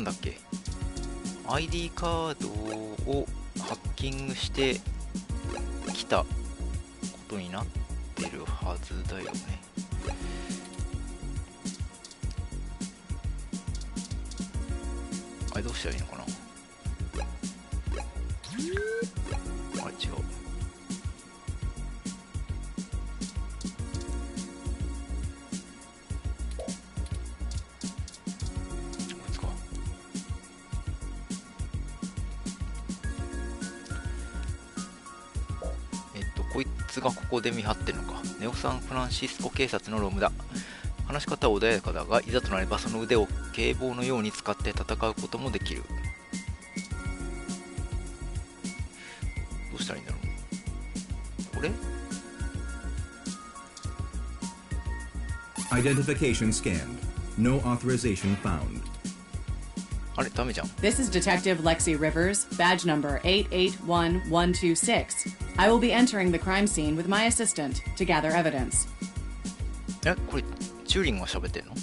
なんだっけ、 ID カードをハッキングしてきたことになってるはずだよね。あれどうしたらいいのかな。あれ違う。こいつがここで見張ってるのか。ネオサンフランシスコ警察のロムだ。話し方は穏やかだが、いざとなればその腕を警棒のように使って戦うこともできる。どうしたらいいんだろう。これ Identification scanned. No authorization found. あれダメじゃん。 This is Detective Lexi Rivers, badge number 881126. I will be entering the crime scene with my assistant to gather evidence. これチューリングが喋ってんの。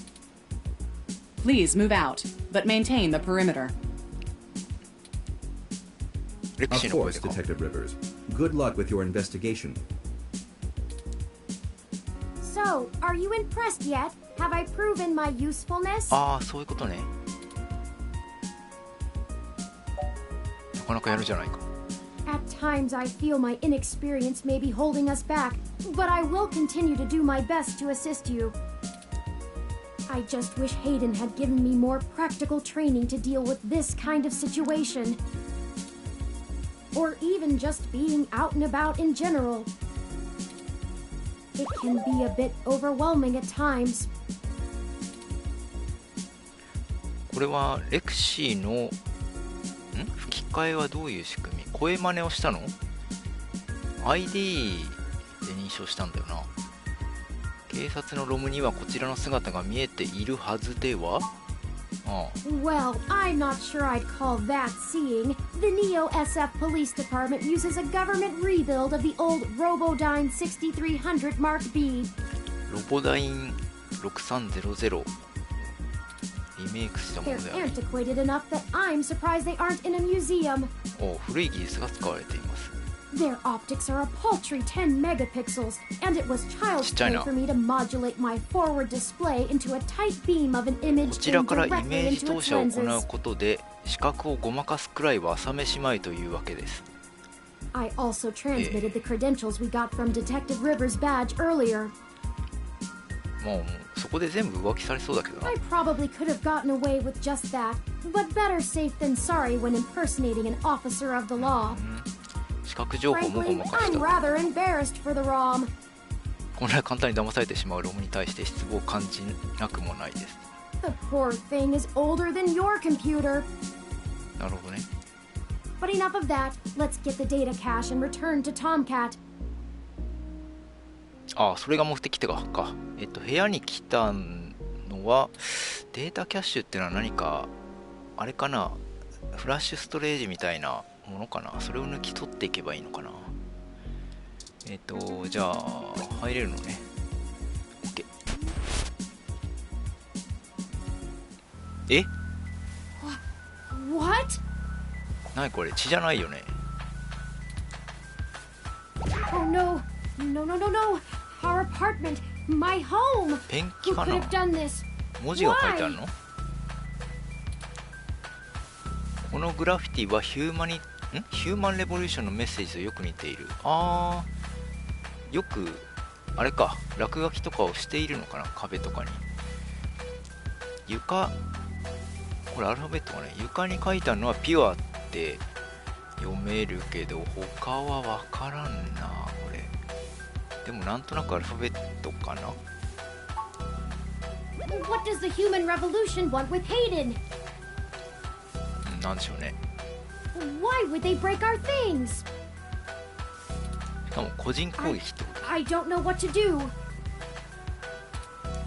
Please move out, but maintain the perimeter. レク Of シーの声 course, でか。 Detective Rivers. Good luck with your investigation. So, are you impressed yet? Have I proven my usefulness? ああ、そういうことね。なかなかやるじゃないか。 At times I feel my inexperience may be holding us back, but I will continue to do my best to assist you. I just wish Hayden had given me more practical training to deal with this kind of situation. Or even just being out and about in general. It can be a bit overwhelming at times. これはレクシーの吹き替えはどういう仕組み。声真似をしたの？ ID で認証したんだよな。警察のロムにはこちらの姿が見えているはずでは。ああ、 Well, I'm not sure I'd call that seeing. The Neo SF Police Department uses a government rebuild of the old Robodyne 6300 Mark B. ロボダイン6300リメイクしたも They're のだよね。 antiquated enough that I'm surprised they aren't in a museum. 古い技術が使われています。 Their optics are a paltry 10 megapixels, and it was child's play for me to modulate my forward display into a tight beam of an こ image ちら aimed からイ directly メージ into 投 its 射を行う lenses. ことで視覚をごまかすくらいは朝飯前というわけです。 I also transmitted the credentials we got from Detective Rivers' badge earlier. もうそこで全部浮気されそうだけどな。 I probably could have gotten away with just that, but better safe than sorry when impersonating an officer of the law. 視覚情報もご Frankly, まかし I'm た。 rather embarrassed for the ROM. こんな簡単に騙されてしまうロムに対して失望を感じなくもないです。 The poor thing is older than your computer. なるほどね。 But enough of that. Let's get the data cache and return to Tomcat. ああ、それが目的ってか。部屋に来たのはデータキャッシュっていうのは何かあれかな、フラッシュストレージみたいなものかな。それを抜き取っていけばいいのかな。じゃあ入れるのね。 OK。 え、 What? 何これ、血じゃないよね。 Oh no. No, no, no, no. Our apartment. My home. ペンキ Who か could な。 have done this? 文字が書いてあるの。このグラフィティはヒューマンレボリューションのメッセージとよく似ている。あー、よくあれか、落書きとかをしているのかな、壁とかに。床、これアルファベットがね、床に書いてあるのはピュアって読めるけど他は分からんな。これでもなんとなくアルファベットかな。 What does the human revolution want with Hayden? なんでしょうね。 Why would they break our things? しかも個人攻撃ってこと。 I don't know what to do.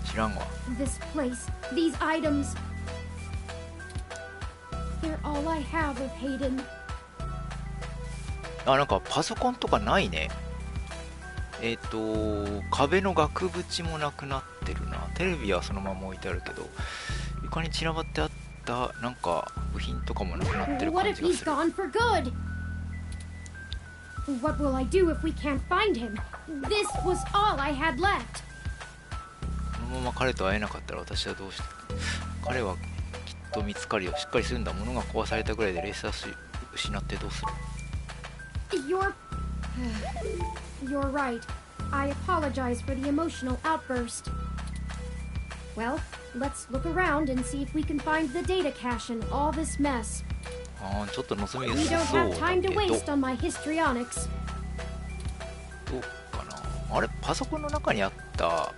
知らんわ。 This place, these items. They're all I have of Hayden. あ、なんかパソコンとかないね。壁の額縁もなくなってるな。テレビはそのまま置いてあるけど、床に散らばってあったなんか部品とかもなくなってる What 感 if じが he's する。 gone for good? What will I do if we can't find him? This was all I had left. このまま彼と会えなかったら私はどうして。彼はきっと見つかるよ。しっかりするんだ。物が壊されたぐらいでレースダッシュ失ってどうする。 You're right. I apologize for the emotional outburst. Well, let's look around and see if we can find the data cache in all this mess. あーちょっと望み We 薄 don't そう have だ time け to ど、 waste on my histrionics. どうかな。あれパソコンの中にあった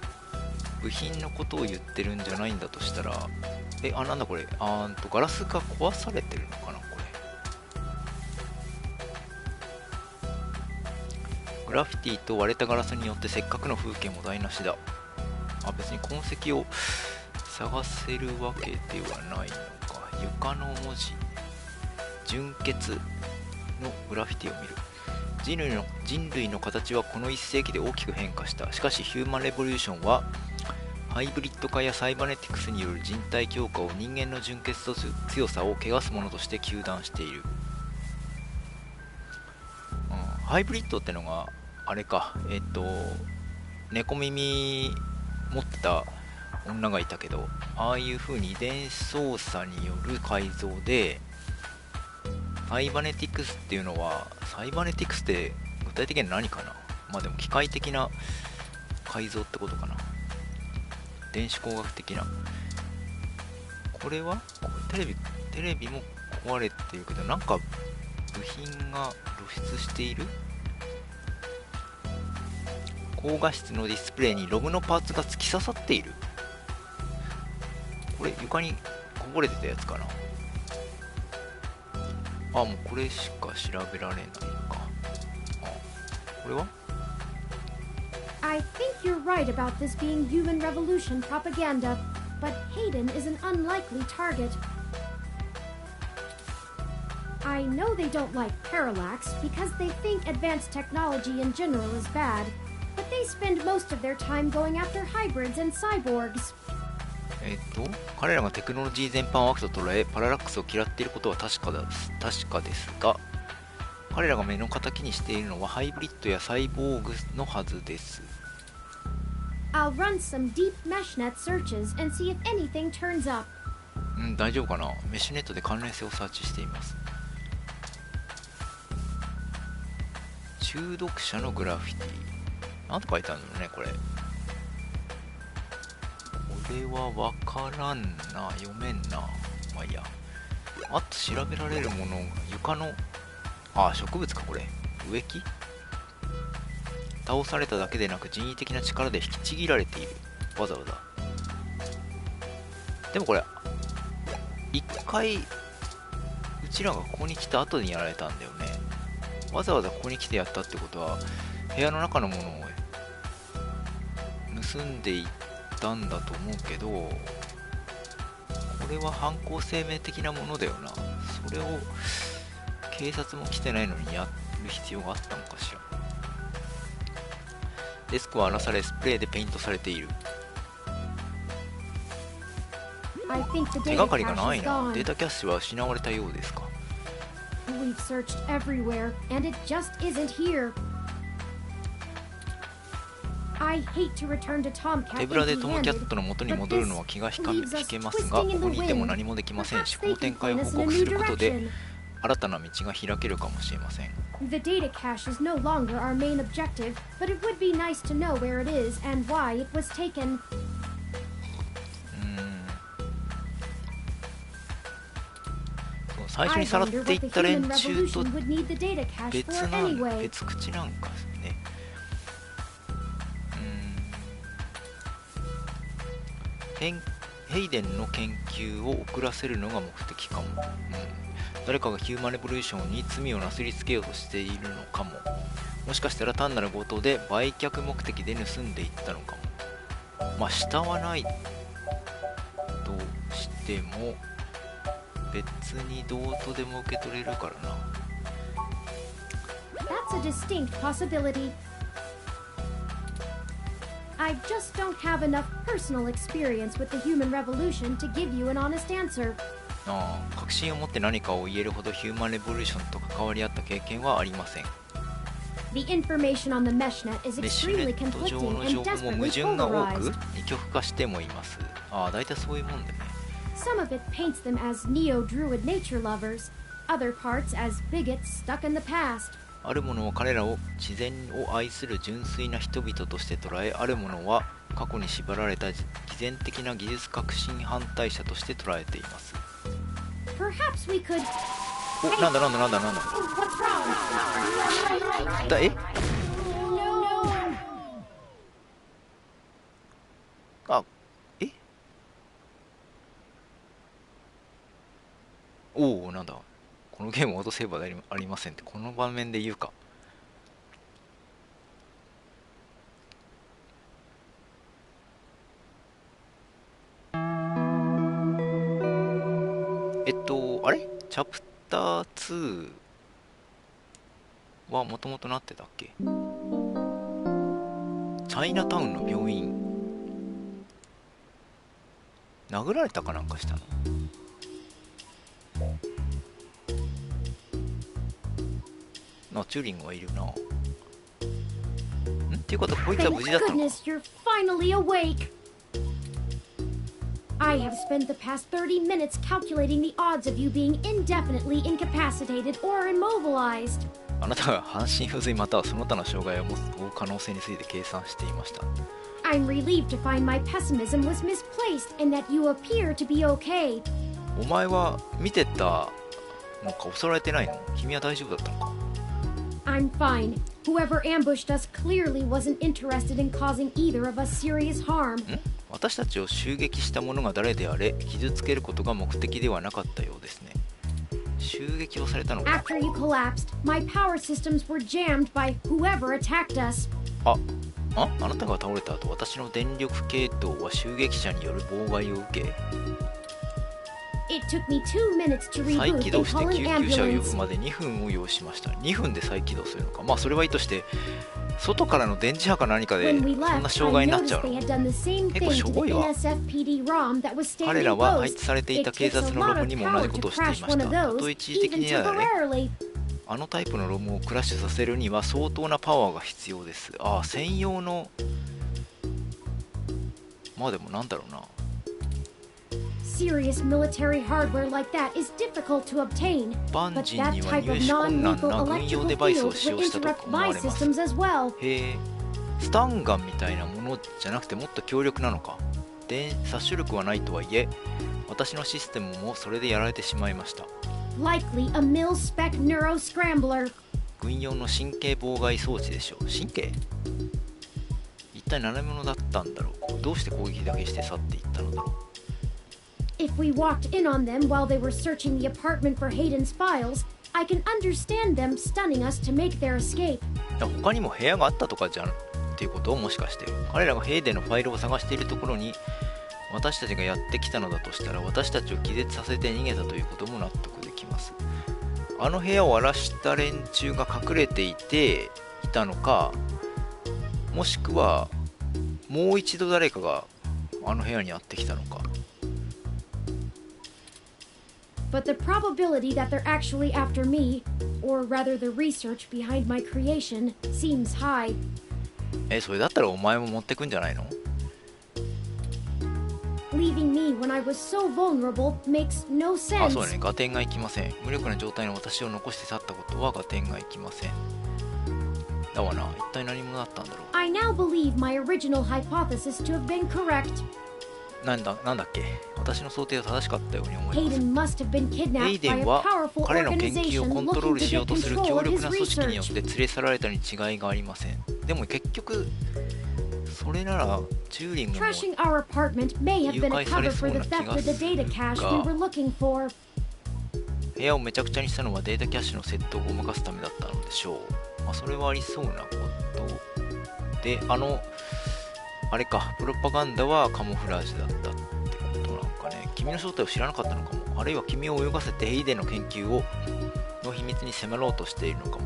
部品のことを言ってるんじゃないんだとしたら、なんだこれ、ガラスが壊されてるのかなこれ。グラフィティと割れたガラスによってせっかくの風景も台無しだ。別に痕跡を探せるわけではないのか。床の文字、純血のグラフィティを見る。人類の形はこの1世紀で大きく変化した。しかしヒューマンレボリューションはハイブリッド化やサイバネティクスによる人体強化を人間の純血と強さを汚すものとして糾弾している。ハイブリッドってのがあれか、猫耳持ってた女がいたけど、ああいう風に遺伝子操作による改造で、サイバネティクスっていうのは、サイバネティクスって具体的には何かな。でも機械的な改造ってことかな。電子工学的な。これはテレビも壊れてるけど、なんか部品が露出している。高画質のディスプレイにロムのパーツが突き刺さっている。これ床にこぼれてたやつかな。もうこれしか調べられないのか。これはI think you're right about this being human revolution propaganda, but Hayden is an unlikely target. I know they don't like parallax because they think advanced technology in general is bad, but they spend most of their time going after hybrids and cyborgs. 彼らがテクノロジー全般を悪と捉えパララックスを嫌っていることは確かですが、彼らが目の敵にしているのはハイブリッドやサイボーグのはずです。 I'll run some deep meshnet searches and see if anything turns up. 大丈夫かな。メッシュネットで関連性をサーチしています。中毒者のグラフィティ、なんて書いてあるのねこれ。これはわからんな、読めんな。まあいいや。あと調べられるものが床の、植物かこれ。植木。倒されただけでなく人為的な力で引きちぎられている。わざわざ。でもこれ一回うちらがここに来た後にやられたんだよね。わざわざここに来てやったってことは部屋の中のものを盗んでいったんだと思うけど、これは犯行声明的なものだよな。それを警察も来てないのにやる必要があったのかしら。デスクは荒らされスプレーでペイントされている。手がかりがないな。データキャッシュは失われたようですか。We've searched everywhere, and it just isn't here. I hate to return to Tomcat 手ぶらでトムキャッ empty-handed, トの元に but 戻る this のは気が引 leaves け us ますが、こ twisting in こ the にいても wind. 何もできませんし、 Perhaps この they 展 can 開を point 報 us in a 告す new ることで direction. 新たな道が開けるかもしれません。 The data cache is no longer our main objective, but it would be nice to know where it is and why it was taken. 最初 I にさらって wonder い what っ the た連 human 中 revolution と would need the data cache 別 for な anyway. 別口なんかね。ヘイデンの研究を遅らせるのが目的かも。誰かがヒューマンレボリューションに罪をなすりつけようとしているのかも。もしかしたら単なる強盗で売却目的で盗んでいったのかも。下はないとしても別にどうとでも受け取れるからな。 That's a distinct possibility. I just don't have enough personal experience with the human revolution to give you an honest answer. 確信を持って何かを言えるほどヒューマンレボリューションと関わり合った経験はありません。 The information on the meshnet is メッシュネ extremely ット上 conflicting の and 情報も desperately 矛盾が多く polarized. 二極化してもいます。大体そういうもんでね。 Some of it paints them as neo-druid nature lovers, other parts as bigots stuck in the past. あるものは彼らを自然を愛する純粋な人々として捉え、あるものは過去に縛られた偽善的な技術革新反対者として捉えています。 Perhaps we could... なんだ What's wrong? え No! えおお、なんだ、このゲームオートセーバーでありませんってこの場面で言うか。あれチャプター2はもともとなってたっけ。チャイナタウンの病院殴られたかなんかしたの。チューリングはいるな。っていうことはこいつは無 Thank 事だったのか。 goodness you're finally awake! I have spent the past 30 minutes calculating the odds of you being indefinitely incapacitated or immobilized. あなたが半身不随またはその他の障害を持つ可能性について計算していました。 I'm relieved to find my pessimism was misplaced and that you appear to be okay. お前は見てたのか襲られてないの？君は大丈夫だったのか？ I'm fine. Whoever ambushed us clearly wasn't interested in causing either of us serious harm. 私たちを襲撃した者が誰であれ傷つけることが目的ではなかったようですね。襲撃をされたのか。 After you collapsed, my power systems were jammed by whoever attacked us. あなたが倒れた後、私の電力系統は襲撃者による妨害を受け、 It took me 2 minutes to 再 reboot 起動 and して call 救 an 急車を呼ぶ ambulance. まで2分を要しました。2分で再起動するのか。それはいいとして、外からの電磁波か何かで When we そんな left, 障害 I になっ noticed ちゃう they の。 had done the same thing to the しょぼいわ。 NSFPD ROM that was 彼 standing らは配 post. 置されていた It 警 takes 察 a のロ lot ム of にも同 power じこ to とをしてい crash まし one of た。 those, と一時的 even にはね、 temporarily. あのタイプのロムをクラッシュさせるには相当なパワーが必要です。専用の、でもなんだろうな。 Serious military hardware like that is difficult to obtain, バン but ジン that には type 入 of 手困難 non-lethal な軍用 electrical デバイス field を使 would 用したと interrupt 思わ my れます。 systems as well. へえ、スタンガンみたいなものじゃなくてもっと強力なのか。で、殺傷力はないとはいえ、私のシステムもそれでやられてしまいました。 Likely a mil-spec neuro scrambler. 軍用の神経妨害装置でしょう。神経？一体何者だったんだろう。どうして攻撃だけして去っていったのだろう。 If we walked in on them while they were searching the apartment for Hayden's files, I can understand them stunning us to make their escape. 他にも部屋があったとかじゃんっていうことをもしかして彼らがヘイデンのファイルを探しているところに私たちがやってきたのだとしたら私たちを気絶させて逃げたということも納得できます。あの部屋を荒らした連中が隠れていたのか、もしくはもう一度誰かがあの部屋にやってきたのか。 But the probability that they're actually after me, or rather the research behind my creation, seems high. それだったらお前も持ってくんじゃないの？ Leaving me when I was so vulnerable makes no そう sense. だね、合点がいきません。無力な状態の私を残して去ったことは合点がいきません。だわな、一体何者だったんだろう。 I now believe my original hypothesis to have been correct. なんだっけ、私の想定は正しかったように思います。 Hayden must have been ヘイ kidnapped デ by ン a は powerful 彼の研究 organization をコントロー looking ル to しよう get とする control 強 of 力 his な組織によっ research. て連れ去られたに違いがありません。でも結局それならチューリングも Trashing our apartment may have been a cover for the theft of the data cache we were looking for. 部屋をめちゃくちゃにしたのはデータキャッシュの窃盗をごまかすためだったのでしょう。それはありそうなことで、あれか、プロパガンダはカモフラージュだったってことなのかね。君の正体を知らなかったのかも。あるいは君を泳がせてヘイデンの研究の秘密に迫ろうとしているのかも。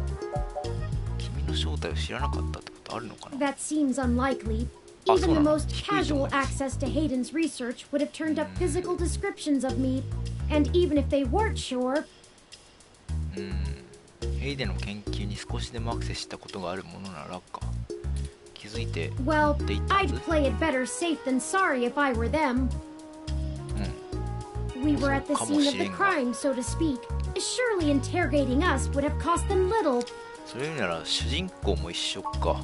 君の正体を知らなかったってことあるのかな。 That seems unlikely. そう Even な the の？ most 低いと思 casual います。 access to Hayden's research would have turned up physical descriptions of me. And even if they weren't sure, ヘイデンの研究に少しでもアクセスしたことがあるものならか。気づいて持 well, っていったは I'd ず。 play it better safe than sorry if I were them. We were at the scene of the crime, so to speak. Surely interrogating us would have cost them little. それよりなら主人公も一緒か。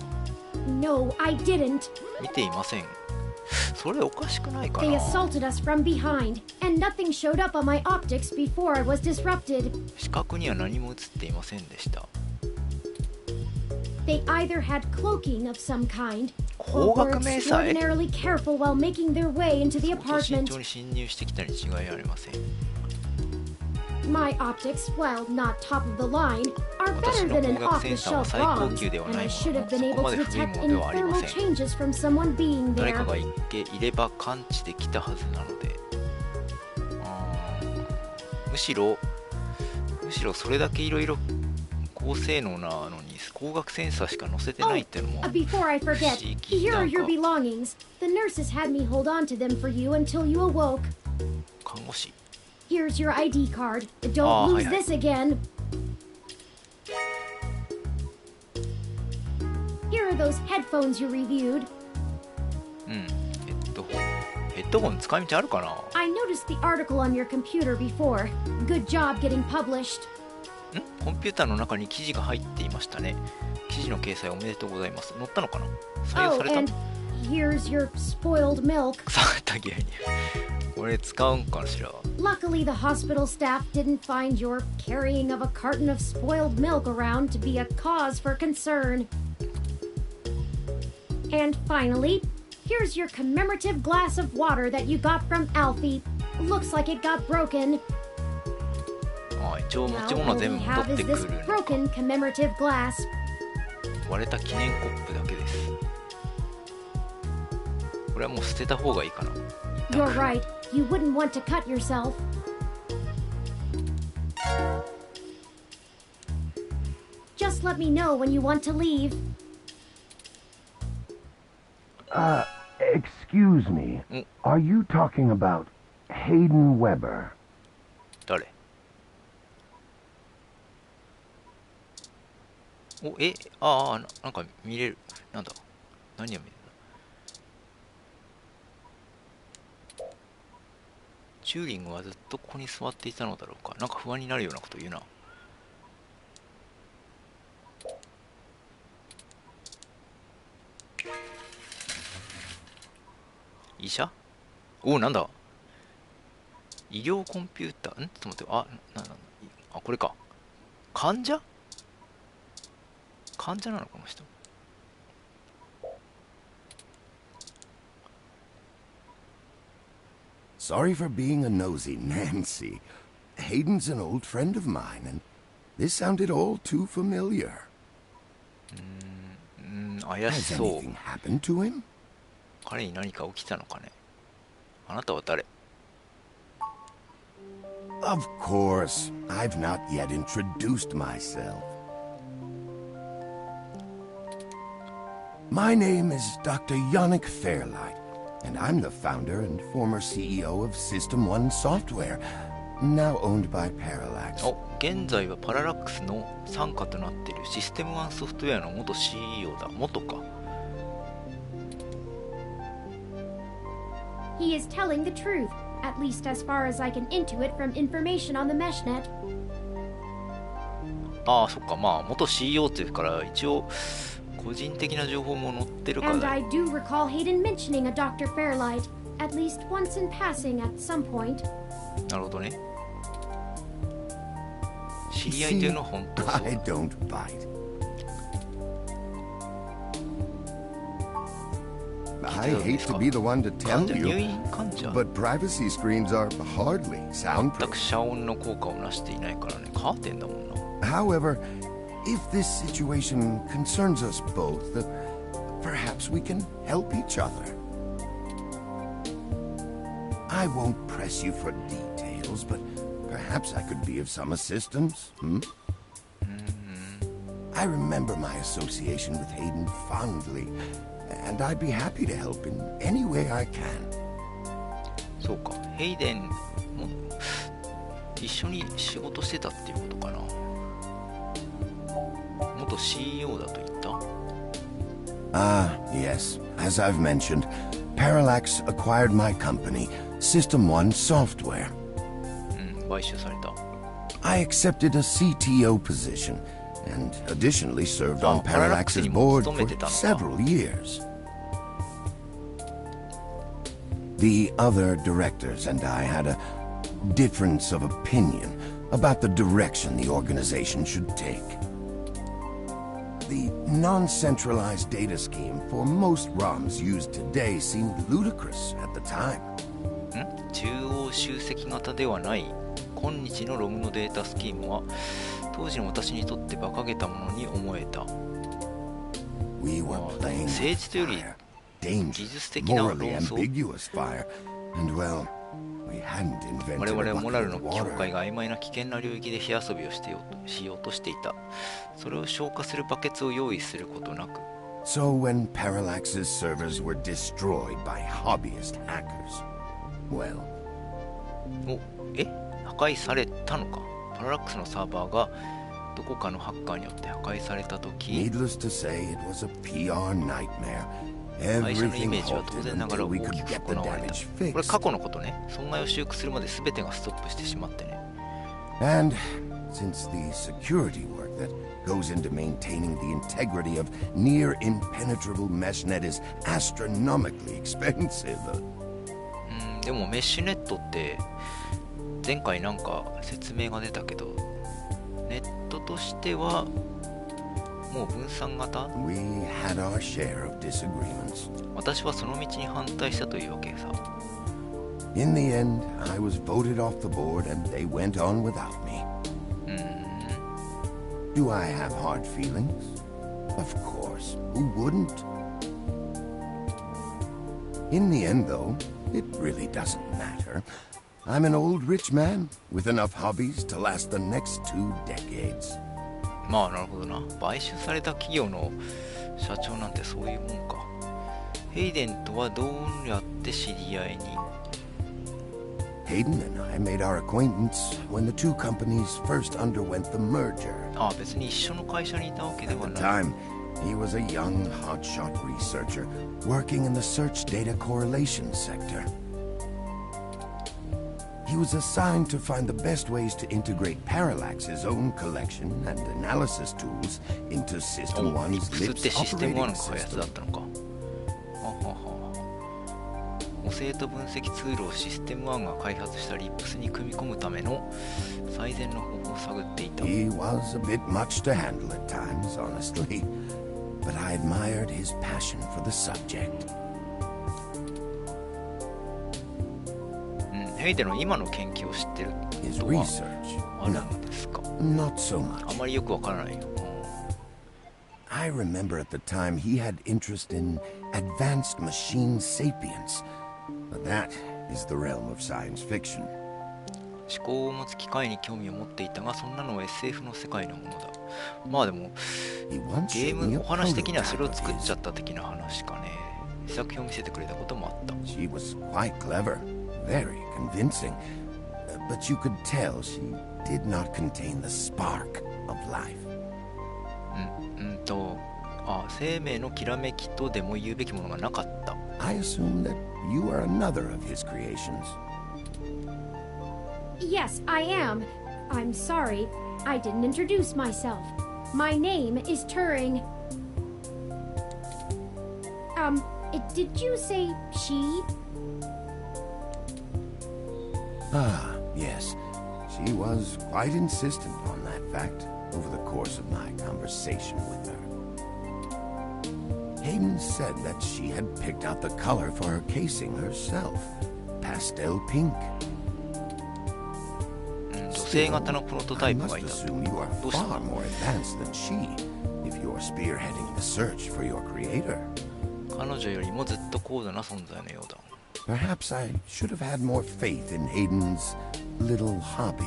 No, I didn't. 見ていません。それおかしくないか They な。 assaulted us from behind, and nothing showed up on my optics before I was disrupted. 視覚には何も映っていませんでした。 They either had cloaking of some kind, 高 or were 額迷彩 extraordinarily careful while making their way into the 相当慎 apartment. 重に侵入してきたに違いありません。 My optics, while not top of the line, are 私 better の than 光 an 学センサーは off-the-shelf 最高 bronze, 級では and な I い should も have の been そ able こ to まで古い detect ものではありま infernal せん。 changes from someone being 誰 there. かがいれば感知できたはずなので、むしろそれだけいろいろ高性能なのに光学センサーしか載せてないっていうのも Before I forget, 不思議 here な are ん your か belongings. The nurses had me hold on to them for you until you awoke. 看護師 Here's your ID card. Don't Ah, lose hi, hi. this again. Here are those headphones you reviewed. ヘッドホン使い道あるかな。 I noticed the article on your computer before. Good job getting published. コンピューターの中に記事が入っていましたね。記事の掲載おめでとうございます。載ったのかな。採用 Oh, された and here's your spoiled milk. 腐った牛乳これ使うんかしら。 Luckily, the hospital staff didn't find your carrying of a carton of spoiled milk around to be a cause for concern. And finally, here's your commemorative glass of water that you got from Alfie. Looks like it got broken. 一応持 Now ち物は all 全 we 部 have 持っ is てく this るのか。 broken commemorative glass. 割れた記念コップだけです。これはもう捨てた方がいいかな。 You're right. You wouldn't want to cut yourself. Just let me know when you want to leave. Excuse me. Are you talking about Hayden Weber? 誰。なんか見れる。なんだ。何が見れる。チューリングはずっとここに座っていたのだろうか。なんか不安になるようなこと言うな。医者？なんだ。医療コンピューター。ちょっと待って。これか。患者なのこの人。Sorry for being a nosy, Nancy. Hayden's an old friend of mine, and this sounded all too familiar. 怪 Has しそう。 anything happened to him? 彼に何か起きたのかね。あなたは誰？ Of course. I've not yet introduced myself. My name is Dr. Yannick Fairlight, and I'm the founder and former CEO of System 1 Software, now owned by Parallax. 現在はパララックスの傘下となっているシステム1ソフトウェアの元 CEO だ。元か。He is telling the truth, at least as far as I can intuit from information on the meshnet. そっか。元 CEO っていうから一応個人的な情報も載ってるか And ら。 I do recall Hayden mentioning a Dr. Fairlight, at least once in passing at some point. なるほどね。知り合いというのは本当そう I だ。 don't bite. I hate to be the one to tell 患者、入 you, 院患者。 but privacy screens are hardly 全 soundproof. く遮音の効果をなしていないからね。カーテンだもんな。 However, if this situation concerns us both, perhaps we can help each other. I won't press you for details, but perhaps I could be of some assistance, I remember my association with Hayden fondly, and I'd be happy to help in any way I can. そうか。ヘイデンも一緒に仕事してたっていうことかな。元 CEO だと言った？ Ah, yes. As I've mentioned, Parallax acquired my company, System 1 Software. 買収された。I accepted a CTO position and additionally served on Parallax's board for several years. The other directors and I had a difference of opinion about the direction the organization should take. The non-centralized data scheme for most ROMs used today seemed ludicrous at the time. 中央集積型ではない今日のロムのデータスキームは当時の私にとって馬鹿げたものに思えた。We were playing 政治というより fire, 技術 dangerous, 的な論 morally 争。 ambiguous fire, and well, we hadn't 我 invented 々 a はモラルの bucket 境 of 界 water. が曖昧な危険な領域で火遊びをしようとしていた。それを消化するバケツを用意することなく。 So when Parallax's servers were destroyed by hobbyist hackers, well, 破壊されたのか。パララックスのサーバーがどこかのハッカーによって破壊されたとき、 needless to say, it was a PR nightmare. 会社のイ Everything メージは当 halted 然ながら until 大 we き could く get 行 the われた。 damage これ過 fixed. 去のことね。損害を修復するまで全てがストップしてしまってね。 And since the security work that goes into maintaining the integrity of near impenetrable meshnet is astronomically expensive. でもメッシュネットって前回なんか説明が出たけど、ネットとしてはもう分散型？ We had our share of disagreements. 私はその道に反対したというわけさ。 In the end, I was voted off the board and they went on without me. Do I have hard feelings? Of course. Who wouldn't? In the end, though, it really doesn't matter. I'm an old rich man with enough hobbies to last the next 2 decades. まあなるほどな。買収された企業の社長なんてそういうもんか。ヘイデンとはどうやって知り合いに？ Hayden and I made our acquaintance when the two companies first underwent the merger. 別に一緒の会社にいたわけで At は the ない。 time, he was a young, hotshot researcher working in the search data correlation sector. He was assigned to find the best ways to integrate Parallax's own collection and analysis tools into System リッ 1's プスってシステム Lips 1の開発だ operating ったのか。母性と分析ツールをシステム1が開発したリップスに組み込むための最善の方法を探っていた。 He was a bit much to handle at times, honestly, but I admired his passion for the subject. ヘイデの今の研究を知ってる His ことは research, ある no, んですか？ not so あ much. まりよくわからないよ。 I remember at the time he had interest in advanced machine sapience, but that is the realm of science fiction. 思考を持つ機械に興味を持っていたが、そんなのは SF の世界のものだ。まあでも He once ゲー showed me ム a お話的にはそ prototype れを of 作っちゃ his. った的な話かね。試作品を見せてくれたこともあった。 She was quite clever, very convincing, but you could tell she did not contain the spark of life. 生命のきらめきとでも言うべきものがなかった。 I assume that you are another of his creations. Yes, I am. I'm sorry. I didn't introduce myself. My name is Turing. Did you say she? Ah, yes. She was quite insistent on that fact over the course of my conversation with her. Hayden said that she had picked out the color for her casing herself. Pastel pink. 女性型のプロトタ I イプ must がいた。 assume you are どうした far more advanced than she if you're spearheading the search for your creator. 彼女よりもずっと高度な存在のようだ。 Perhaps I should have had more faith in Hayden's little hobby.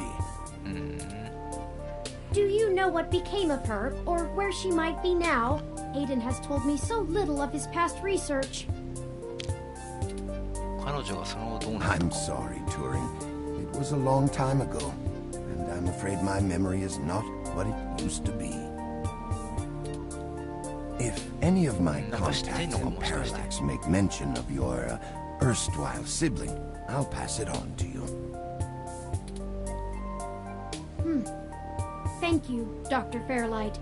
Do you know what became of her, or where she might be now? Hayden has told me so little of his past research. 彼女がその後どうなった I'm か。 sorry, Turing. It was a long time ago. I'm afraid my memory is not what it used to be. If any of my contacts in Parallax make mention of your erstwhile sibling, I'll pass it on to you. Thank you, Dr. Fairlight.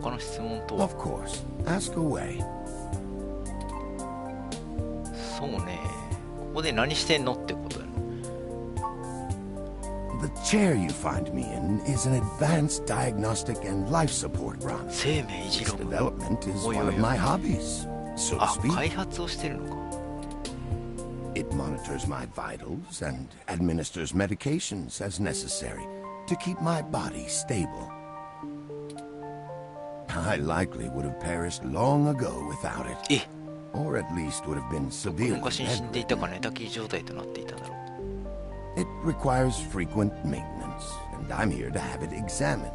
他の質問とは Of course. Ask away. そうね、ここで何してんのってことだよ。 The chair you find me in is an advanced diagnostic and life support run. 生命維持 Its ログ。 development is おいおいおい。 one of my hobbies, so to あ、 speak. 開発をしてるのか。 It monitors my vitals and administers medications as necessary to keep my body stable. I likely would have perished long ago without it, え、 or at least would have been どこ severely 昔に死んでいたか bedridden. 寝たきり状態となっていただろう。 It requires frequent maintenance, and I'm here to have it examined.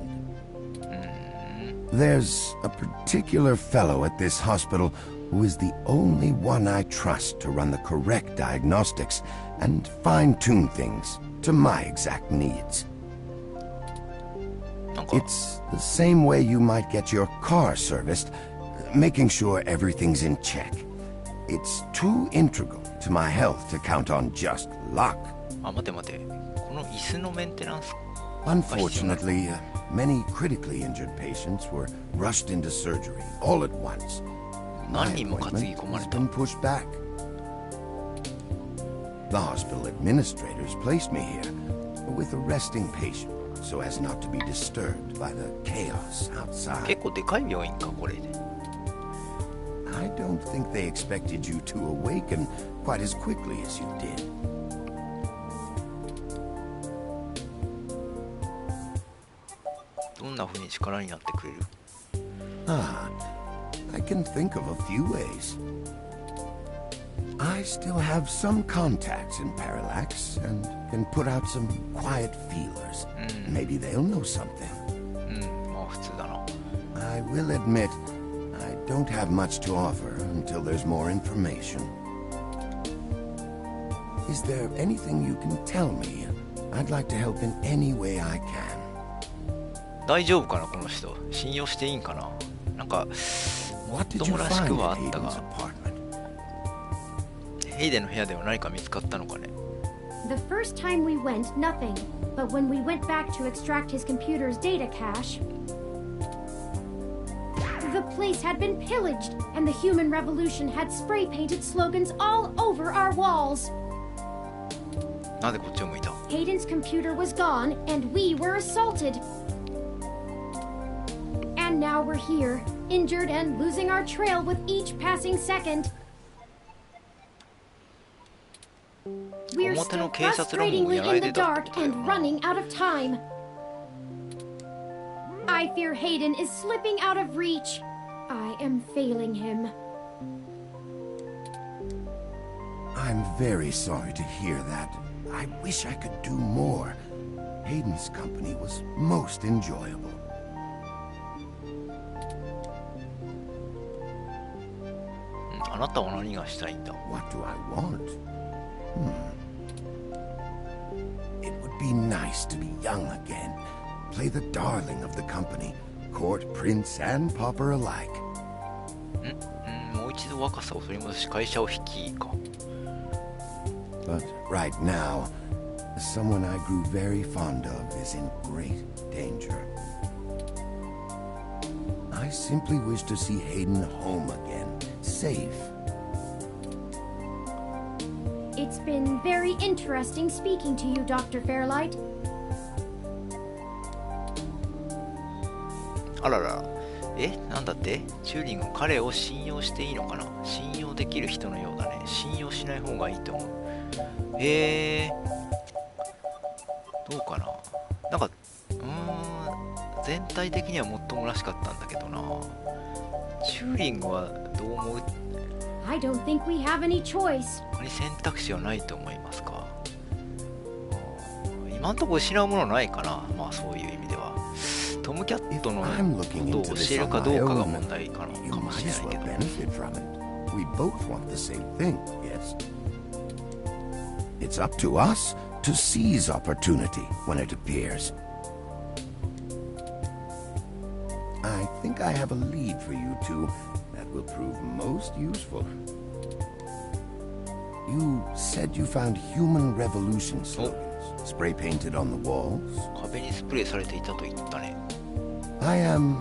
There's a particular fellow at this hospital who is the only one I trust to run the correct diagnostics and fine-tune things to my exact needs. なんか It's the same way you might get your car serviced, making sure everything's in check. It's too integral to my health to count on just luck. あ、待て待て、この椅子のメンテナンス Unfortunately, many critically injured patients were rushed into surgery all at once. My 何人も担ぎ appointment 込まれ has た。 been pushed back. The hospital administrators placed me here with a resting patient so as not to be disturbed by the chaos outside. 結構でかい病院か、これで。 I don't think they expected you to awaken quite as quickly as you did. どんな風に力になってくれる？ Ah, I can think of a few ways. I still have some contacts in Parallax and can put out some quiet feelers. Maybe they'll know something. うん、まあ普通だな。 I will admit, I don't have much to offer until there's more information. Is there anything you can tell me? I'd like to help in any way I can. 大丈夫かな、この人。信用していいんかな。なんか、もっ What と did you もらし find く in はあった Hayden's が、 apartment? ヘイデンの部屋では何か見つかったのかね。 The first time we went, nothing. But when we went back to extract his computer's data cache, the place had been pillaged, and the human revolution had spray-painted slogans all over our walls. なぜこっちを向いた？ Hayden's computer was gone, and we were assaulted. And now we're here, injured and losing our trail with each passing second. We're still frustratingly in the dark and running out of time. I fear Hayden is slipping out of reach. I am failing him. I'm very sorry to hear that. I wish I could do more. Hayden's company was most enjoyable. あなたは何がしたいんだ？ What do I want? It would be nice to be young again. Play the darling of the company. Court prince and pauper alike. もう一度若さを取り戻し会社を率いか。 But right now, someone I grew very fond of is in great danger. I simply wish to see Hayden home again, safe. It's been very interesting speaking to you, Dr. Fairlight. あらら。なんだって？チューリング彼を信用していいのかな？信用できる人のようだね。信用しない方がいいと思う。どうかな。なんか、全体的にはもっともらしかったんだけどな。チューリングはどう思う？ I don't think we have any choice. 他に選択肢はないと思いますか？今んとこ失うものないかな。まあそういう意味では。トムキャットのことを教えるかどうかが問題かな、 You かもし might れ as ないけ well ど。 benefit from it. We both want the same thing, yes? It's up to us to seize opportunity when it appears. I think I have a lead for you two that will prove most useful. You said you found human revolution slogans spray painted on the walls. 壁にスプレーされていたと言ったね。 I am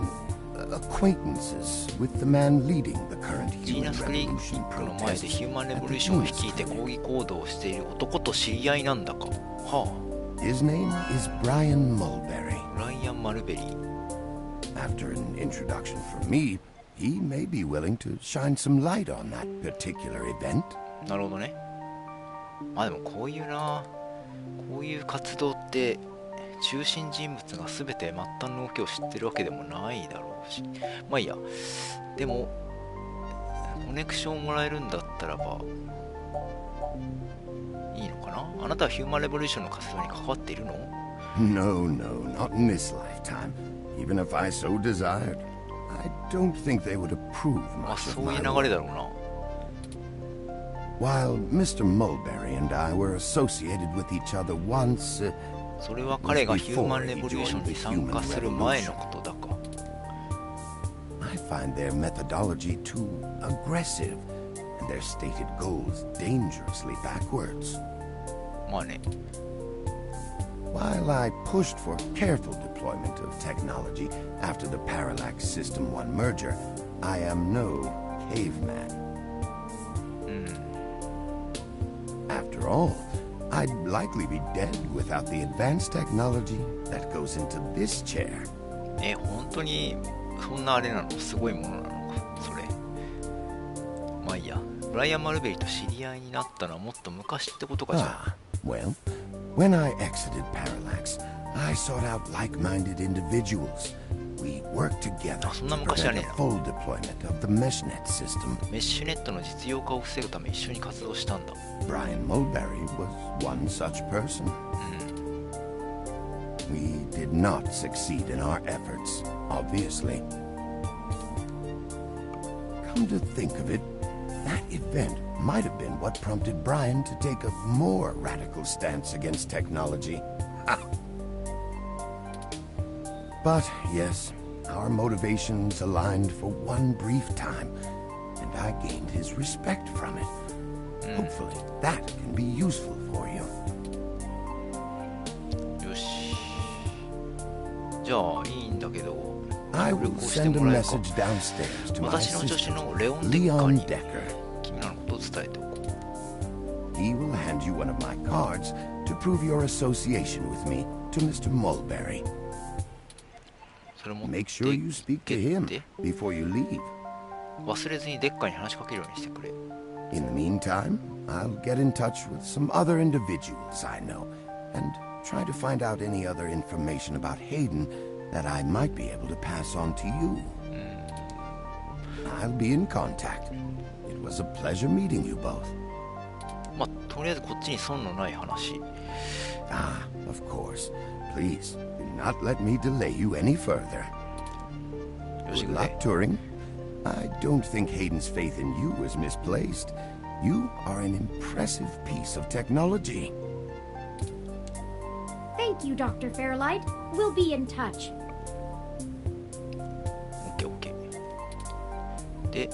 acquaintances with the man leading the current ジーナ human スクリー revolution クの前でヒューマンレボリューションを率いて抗議行動をしている男と知り合いなんだか。は His name is Brian Mulberry. あ、ブライアン・マルベリー。 After an introduction from me, he may be willing to shine some light on that particular event. なるほどね。まあでもこういう活動って中心人物が全て末端の動きを知ってるわけでもないだろうし、まあいいや。でもコネクションをもらえるんだったらばいいのかな。あなたはヒューマンレボリューションの活動に関わっているの？ No, not in this lifetime. Even if I so desired, I don't think they would approve まあ much そ of ういう my 流れ work. だろうな。 While Mr. Mulberry and I were associated with each other once, それは彼がヒューマンレボリューションに参加する前のことだか。 I find their methodology too aggressive and their stated goals dangerously backwards. まあね。 While I pushed for careful deployment of technology after the Parallax System 1 merger, I am no caveman. After all, I'd likely be dead without the advanced technology that goes into this chair. 本当にそんなあれなの？すごいものなのかそれ。まあいいや。ブライアン・マルベリーと知り合いになったのはもっと昔ってことかじゃあ。 Well, when I exited Parallax, I sought out like-minded individuals. We worked together そんな to 昔は prevent ねえ a な。 full deployment of the meshnet system. メッシュネットの実用化を防ぐため一緒に活動したんだ。 Brian Mulberry was one such person. We did not succeed in our efforts, obviously. Come to think of it, that event might have been what prompted Brian to take a more radical stance against technology. Ha! But yes, our motivations aligned for one brief time, and I gained his respect from it. Hopefully, that can be useful for you. よし。じゃあいいんだけど、 I 協 will 力をして send a もらえるか。 message downstairs to my 私の助手 assistant, のレオン・デッカー Leon に Decker. 君らのことを伝えておこう。 He will hand you one of my cards to prove your association with me to Mr. Mulberry. それも Make sure you speak to him で before you leave. 忘れずにデッカーに話しかけるようにしてくれ。 In the meantime, I'll get in touch with some other individuals I know and try to find out any other information about Hayden that I might be able to pass on to you. I'll be in contact. It was a pleasure meeting you both. まあとりあえずこっちに損のない話。 Ah, of course. Please, do not let me delay you any further. よし Good ぐ luck で。 touring. I don't think Hayden's faith in you is misplaced. You are an impressive piece of technology. Thank you, Dr. Fairlight. We'll be in touch. オッケーオッケー。で、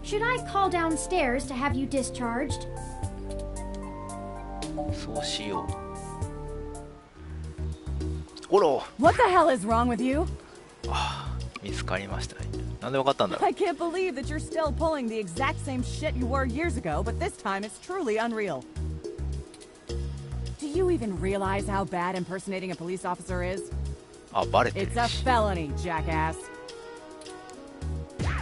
Should I call downstairs to have you discharged? そうしよう。おろ What the hell is wrong with you? 見つかりましたね。なんでわかったんだろう。 I can't believe that you're still pulling the exact same shit you were years ago, but this time it's truly unreal. Do you even realize how bad impersonating a police officer is? あ、バレてる It's a し。 felony, jackass.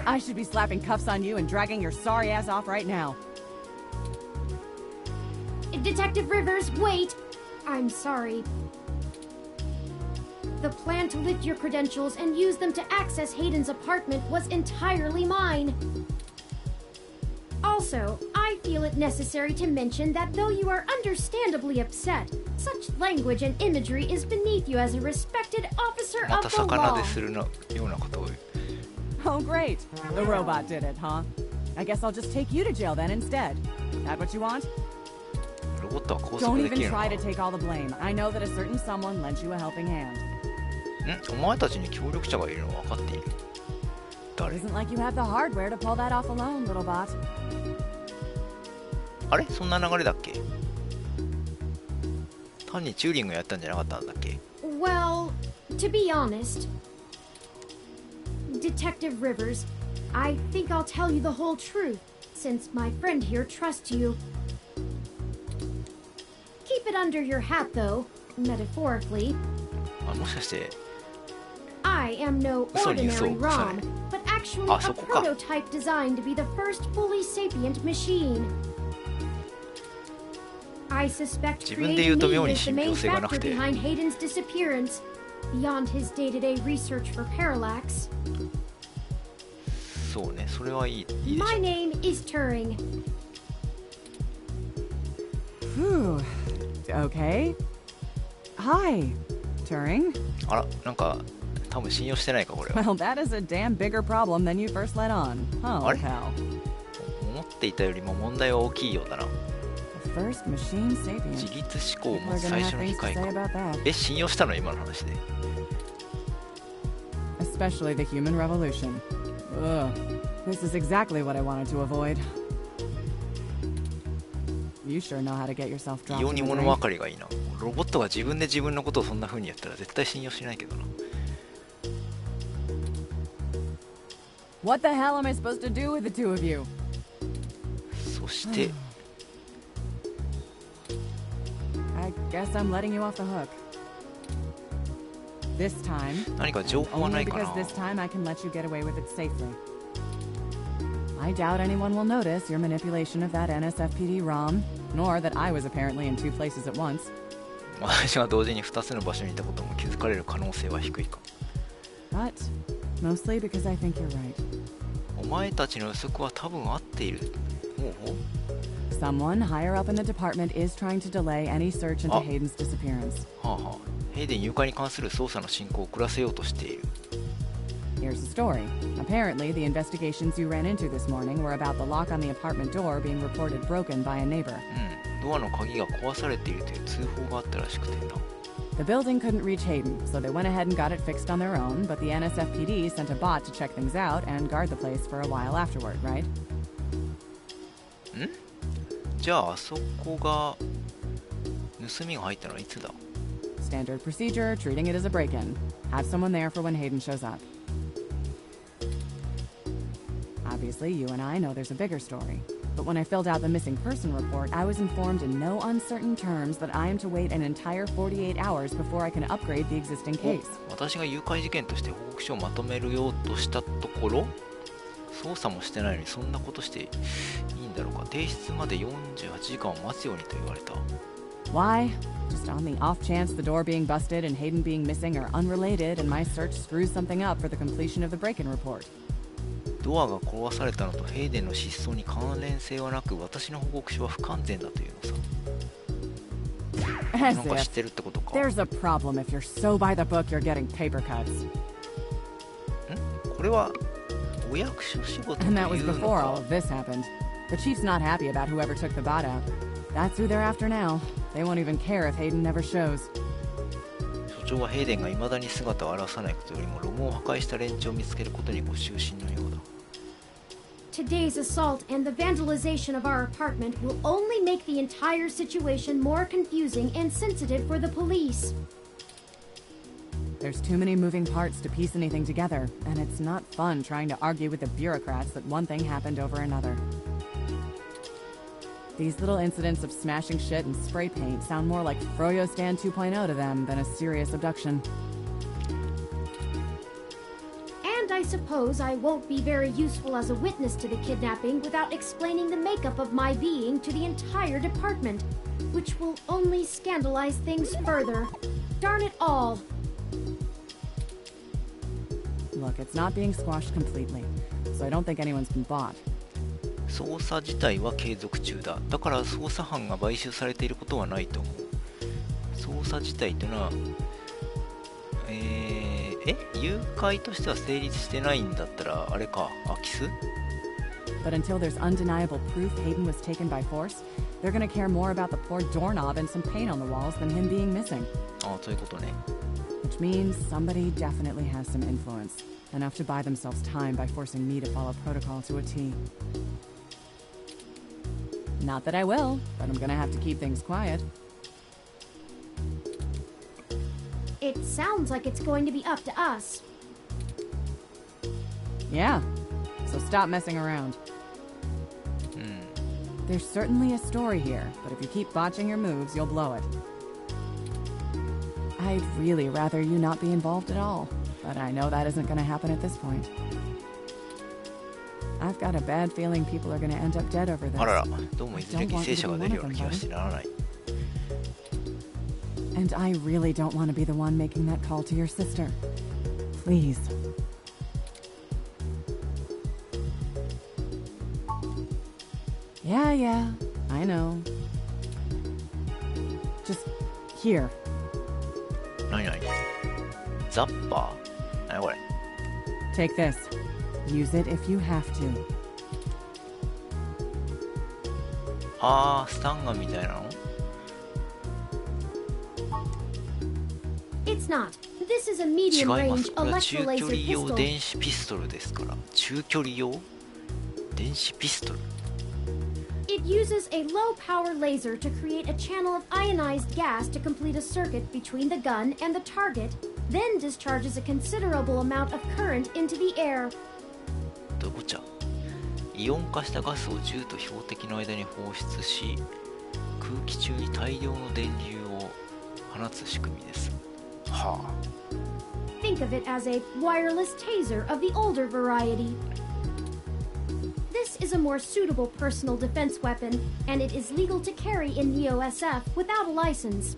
I should be slapping cuffs on you and dragging your sorry ass off right now. Detective Rivers, wait! I'm sorry. The plan to lift your credentials and use them to access Hayden's apartment was entirely mine. Also, I feel it necessary to mention that though you are understandably upset, such language and imagery is beneath you as a respected officer ま of た the 魚 law. でするようなことを言う。 Oh, great. The robot did it, huh? I guess I'll just take you to jail then instead. That what you want? ボットは拘 Don't 束で even きるの try か。 to take all the blame. I know that a certain someone lent you a helping hand. お前たちに協力者がいるのは分かっている。 It 誰？ isn't like you have the hardware to pull that off alone, little bot. あれそんな流れだっけ？単にチューリングやったんじゃなかったんだっけ？ Well, to be honest, Detective Rivers, I think I'll tell you the whole truth, since my friend here trusts you. Keep it under your hat, though, metaphorically. あ、もしかして I am no Sorry, ordinary so- sorry. ROM, but actually Ah, a so ka. prototype designed to be the first fully sapient machine. I suspect 自分で言うと creating 妙 me に is the 信 main 憑性がな factor くて。 behind Hayden's disappearance, beyond his day-to-day research for parallax. そうね、それはいいでし My ょ。 name is Turing. Whew. Okay. Hi, Turing. あら、なんか多分信用してないかこれは。 Well, that is a damn bigger problem than you first let on. Oh, What? hell. 思っていたよりも問題は大きいようだな。 The first machine 自 sapient. 立思考を People 持 are つ gonna 最 have 初の things 機 to 械 say か。 about that. 信用したの今の話で。 Especially the human revolution. Ugh. This is exactly what I wanted to avoid. You sure know how to get yourself 異 dropped 様 in に the 物 drink. 分かりがいいな。ロボットが自分で自分のことをそんな風にやったら絶対信用しないけどな。 What the hell am I supposed to do with the two of you? そして I guess I'm letting you off the hook. This time, 何か情報はな only いか because な。 this time I can let you get away with it safely. I doubt anyone will notice your manipulation of that NSFPD ROM, nor that I was apparently in two places at once. 私が同時に2つの場所にいたことも気づかれる可能性は低いか。 But mostly because I think you're right. お前たちの予測は多分合っている。おうおう Someone higher up in the department is trying to delay any search into Ah. Hayden's disappearance. はあはあ、ヘイデン誘拐に関する捜査の進行を遅らせようとしている。 Here's the story. Apparently, the investigations you ran into this morning were about the lock on the apartment door being reported broken by a neighbor. うん、ドアの鍵が壊されているという通報があったらしくてな。 The building couldn't reach Hayden, so they went ahead and got it fixed on their own, but the NSFPD sent a bot to check things out and guard the place for a while afterward, right? じゃああそこが盗みが入ったのはいつだ？ Standard procedure, treating it as a break-in. Have someone there for when Hayden shows up. Obviously, you and I know there's a bigger story. But when I filled out the missing person report, I was informed in no uncertain terms that I am to wait an entire 48 hours before I can upgrade the existing case. 私が誘拐事件として報告書をまとめるようとしたところ、捜査もしてないのにそんなことしていいんだろうか。提出まで48時間を待つようにと言われた。 Why? Just on the off chance the door being busted and Hayden being missing are unrelated and my search screws something up for the completion of the break-in report. ドアが壊されたのとヘイデンの失踪に関連性はなく、私の報告書は不完全だというのさ。 As なんか知っ if てるってことか。 there's a problem if you're so by the book you're getting paper cuts. これはお役所仕事という And の that was before all か。 of this happened. The chief's not happy about whoever took the bot out. That's who they're after now. They won't even care if Hayden never shows. 所長はヘイデンが未だに姿を現さないことよりもログを破壊した連中を見つけることにご執心のようだ。 Today's assault and the vandalization of our apartment will only make the entire situation more confusing and sensitive for the police. There's too many moving parts to piece anything together, and it's not fun trying to argue with the bureaucrats that one thing happened over another. These little incidents of smashing shit and spray paint sound more like Froyo Stand 2.0 to them than a serious abduction. And I suppose I won't be very useful as a witness to the kidnapping without explaining the makeup of my being to the entire department, which will only scandalize things further. Darn it all. Look, it's not being squashed completely, so I don't think anyone's been bought. 捜査自体は継続中だ。だから捜査班が買収されていることはないと思う。捜査自体というのは、誘拐としては成立してないんだったらあれか、空き巣？ But until there's undeniable proof Hayden was taken by force, They're gonna care more about the poor doorknob and some paint on the walls than him being missing. ああ、そういうことね。 Which means somebody definitely has some influence. Enough to buy themselves time by forcing me to follow protocol to a T. Not that I will, but I'm gonna have to keep things quiet. It sounds like it's going to be up to us. Yeah, so stop messing around. There's certainly a story here, but if you keep botching your moves, you'll blow it. I'd really rather you not be involved at all, but I know that isn't going to happen at this point. I've got a bad feeling people are going to end up dead over this. あらら、どうもいずれ犠牲者が出るような気がしてならない。 And I really don't want to be the one making that call to your sister. Please. Yeah, I know. Just here. 何々ザッパー何これ Take this. Use it if you have to. あー、スタンガンみたいなの It's not. This is a 違い medium ます。 range これは中 electro 距 laser 離用 pistol. 電子ピストルですから。中距離用電子ピストル It uses a low power laser to create a channel of ionized gas to complete a circuit between the gun and the target, then discharges a considerable amount of current into the air. どういうこっちゃイオン化したガスを銃と標的の間に放出し空気中に大量の電流を放つ仕組みです。はあ。 Think of it as a wireless taser of the older variety. This is a more suitable personal defense weapon, and it is legal to carry in the OSF without a license.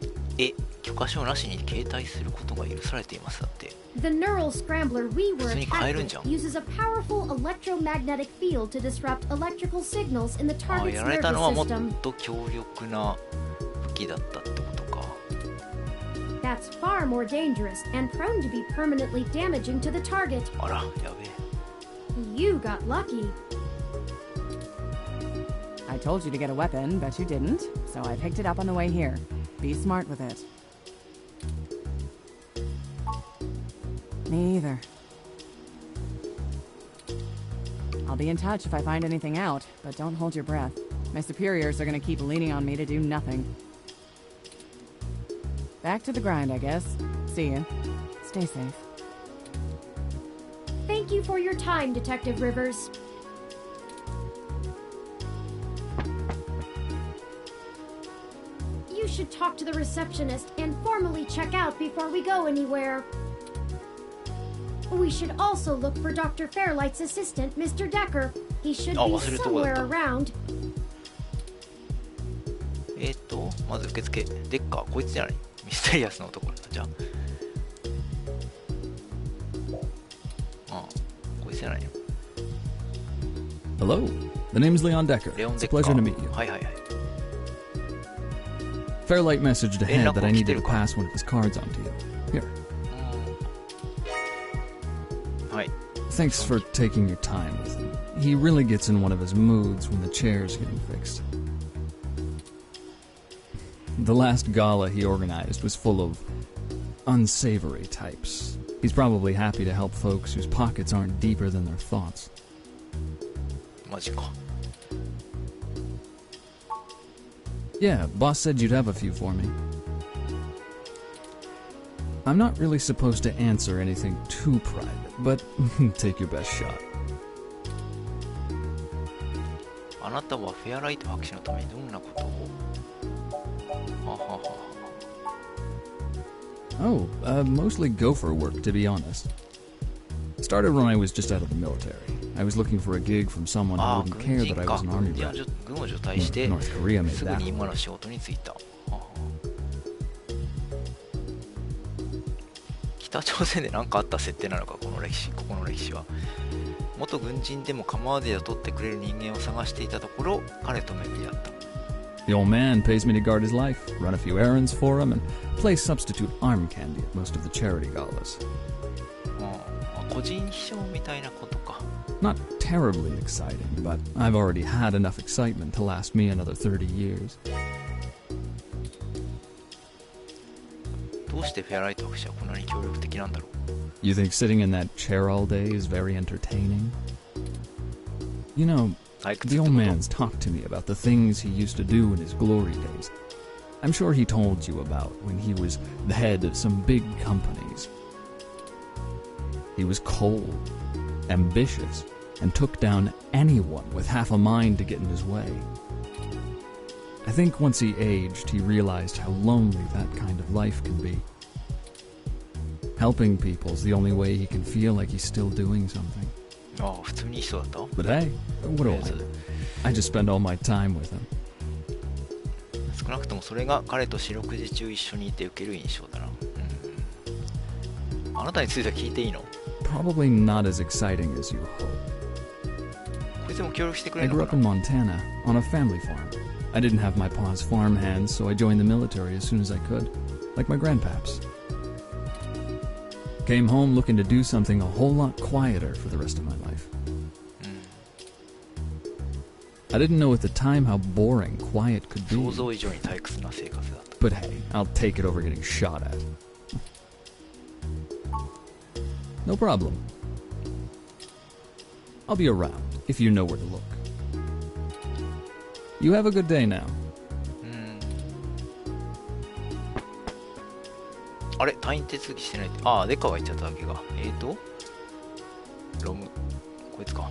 許可証なしに携帯することが許されていますだって。 The neural scrambler we were 普通に買えるん attacked じゃん。 with uses a powerful electromagnetic field to disrupt electrical signals in the ああ、 target's やられたのは nervous もっ system. と強力な武器だったってことか。 That's far more dangerous and prone to be permanently damaging to the target. あら、やべえ。 You got lucky. I told you to get a weapon, but you didn't, so I picked it up on the way here. Be smart with it. Me either. I'll be in touch if I find anything out, but don't hold your breath. My superiors are gonna keep leaning on me to do nothing. Back to the grind, I guess. See ya. Stay safe. Thank you for your time, Detective Rivers. You should talk to the receptionist and formally check out before we go anywhere. We should also look for Dr. Fairlight's assistant, Mr. Decker. He should Oh, be 忘れたとこだった。 somewhere around. まず受付。デッカー、こいつじゃないミステリアスの男だ。じゃあ。ああ、こいつじゃないよ。 Hello, the name's Leon Decker. レオン It's デ a ッカー。 pleasure to meet you. はいはいはい。 Fairlight messaged ahead that I needed to 連絡を来てるか。 pass one of his cards on to you. Here. はい。 Thanks for taking your time with him. He really gets in one of his moods when the chair's getting fixed. The last gala he organized was full of unsavory types. He's probably happy to help folks whose pockets aren't deeper than their thoughts. マジか。 Yeah, boss said you'd have a few for me. I'm not really supposed to answer anything too private, but take your best shot. あなたはフェアライト博士のためにどんなことをはははは Oh, mostly gopher work, to be honest. Started when I was just out of the military. I was looking for a gig from someone who ああ、 wouldn't 軍 care 人 that I か。 was an army 軍 brat. 軍を除隊して North Korea made すぐ that に one. 今の仕事に就いた。はは北朝鮮で何かあった設定なのか、この歴史、ここの歴史は。元軍人でも構わず雇ってくれる人間を探していたところ、彼と巡り合った。 The old man pays me to guard his life, run a few errands for him, and play substitute arm candy at most of the charity galas. 個人秘書みたいなことか。Not terribly exciting, but I've already had enough excitement to last me another 30 years. どうしてフェアライト博士はこんなに協力的なんだろう。 You think sitting in that chair all day is very entertaining? You know, the old man's talked to me about the things he used to do in his glory days. I'm sure he told you about when he was the head of some big companies. He was cold, ambitious, and took down anyone with half a mind to get in his way. I think once he aged, he realized how lonely that kind of life can be. Helping people's the only way he can feel like he's still doing something. ああ、普通にいい人だった But hey, what do I just spend all my time with him. 少なくともそれが彼と四六時中一緒にいて受ける印象だな。あなたについては聞いていいの？ Probably not as exciting as you hope. こいつも協力してくれ I るの grew か up な？ in Montana, on a family farm. I didn't have my pa's farm hands, so I joined the military as soon as I could, like my grandpaps. Came home looking to do something a whole lot quieter for the rest of my life. I didn't know at the time how boring quiet could 想 be. 像以上に退屈な生活だった。 But hey, I'll take it over getting shot at. No problem. I'll be around if you know where to look. You have a good day now. あれ退院手続きしてないって。ああ、デカが言っちゃっただけが。ロム、こいつか。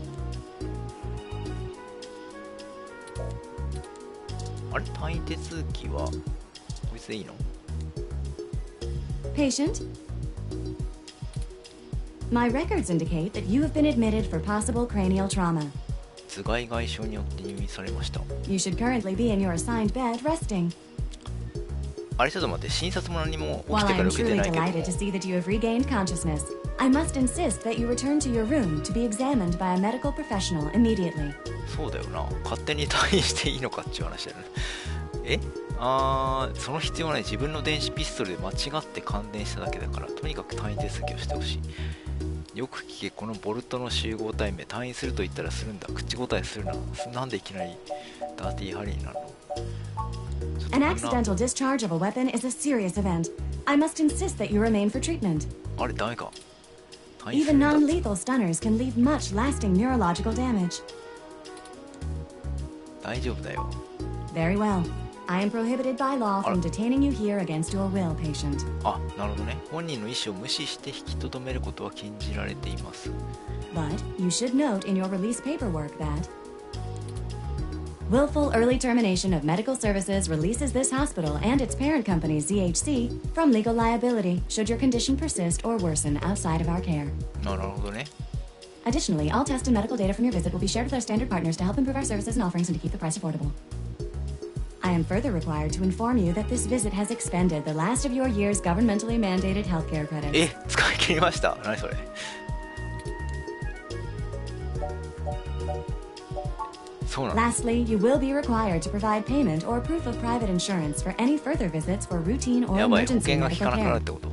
あれ退院手続きは、こいつでいいの？ Patient? My records indicate that you have been admitted for possible cranial trauma. 頭蓋外傷によって入院されました。 You should currently be in your assigned bed resting. あれちょっと待って、診察も何も起き While て I から am 受けて truly ないけども delighted to see that you have regained consciousness, I must insist that you return to your room to be examined by a medical professional immediately. そうだよな。勝手に退院していいのかっていう話だよね。その必要はない。自分の電子ピストルで間違って感電しただけだから、とにかく退院手続きをしてほしい。よく聞け、このボルトの集合体名、退院すると言ったらするんだ。口答えするな。なんでいきなりダーティーハリーになるの？ An accidental discharge of a weapon is a serious event. I must insist that you remain for treatment. あれダメか。退院する Even んだ。 non-lethal stunners can leave much lasting neurological damage. 大丈夫だよ。 Very well. I am prohibited by law from detaining you here against your will, patient. あ、なるほどね。本人の意思を無視して引き留めることは禁じられています。 But you should note in your release paperwork that willful early termination of medical services releases this hospital and its parent company, ZHC, from legal liability should your condition persist or worsen outside of our care. なるほどね。 Additionally, all test and medical data from your visit will be shared with our standard partners to help improve our services and offerings and to keep the price affordable. I am further required to inform you that this visit has expended the last of your year's governmentally mandated healthcare credits. 使い切りました。何それ。そうなの。 Lastly, you will be required to provide payment or proof of private insurance for any further visits for routine or やばい、保 emergency 険が効 medical かなくなる care. ってこと？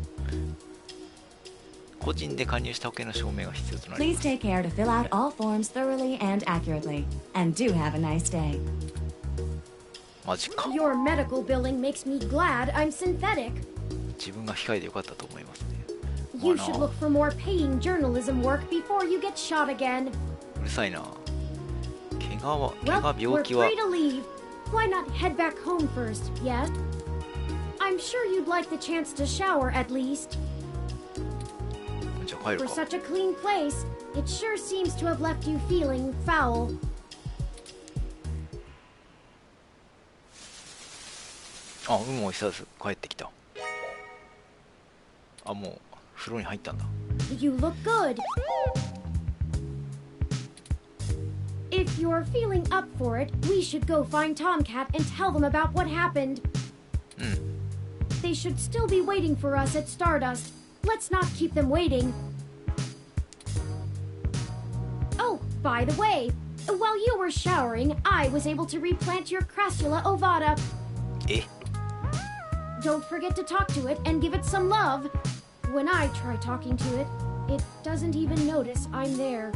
個人で加入した保険の証明が必要となり Please ます。 take care to fill out all forms thoroughly and accurately. And do have a nice day. マジか。 Your medical billing makes me glad I'm synthetic. 自分が控えてよかったと思いますね。 You まあ should な look for more paying journalism work before you get shot again. うるさいな。怪我 Well, 病 we're 気は free to leave. Why not head back home first, yes? I'm sure you'd like the chance to shower at least. じゃあ帰る For か。 such a clean place, it sure seems to have left you feeling foul. あ、もお久ず帰ってきた。あ、もう風呂に入ったんだ。 You look good. If you're feeling up for it, we should go find Tomcat and tell them about what happened. They should still be waiting for us at Stardust. Let's not keep them waiting. Oh, by the way, while you were showering, I was able to replant your Crassula ovata. え、 Don't forget to talk to it and give it some love. When I try talking to it, it doesn't even notice I'm there.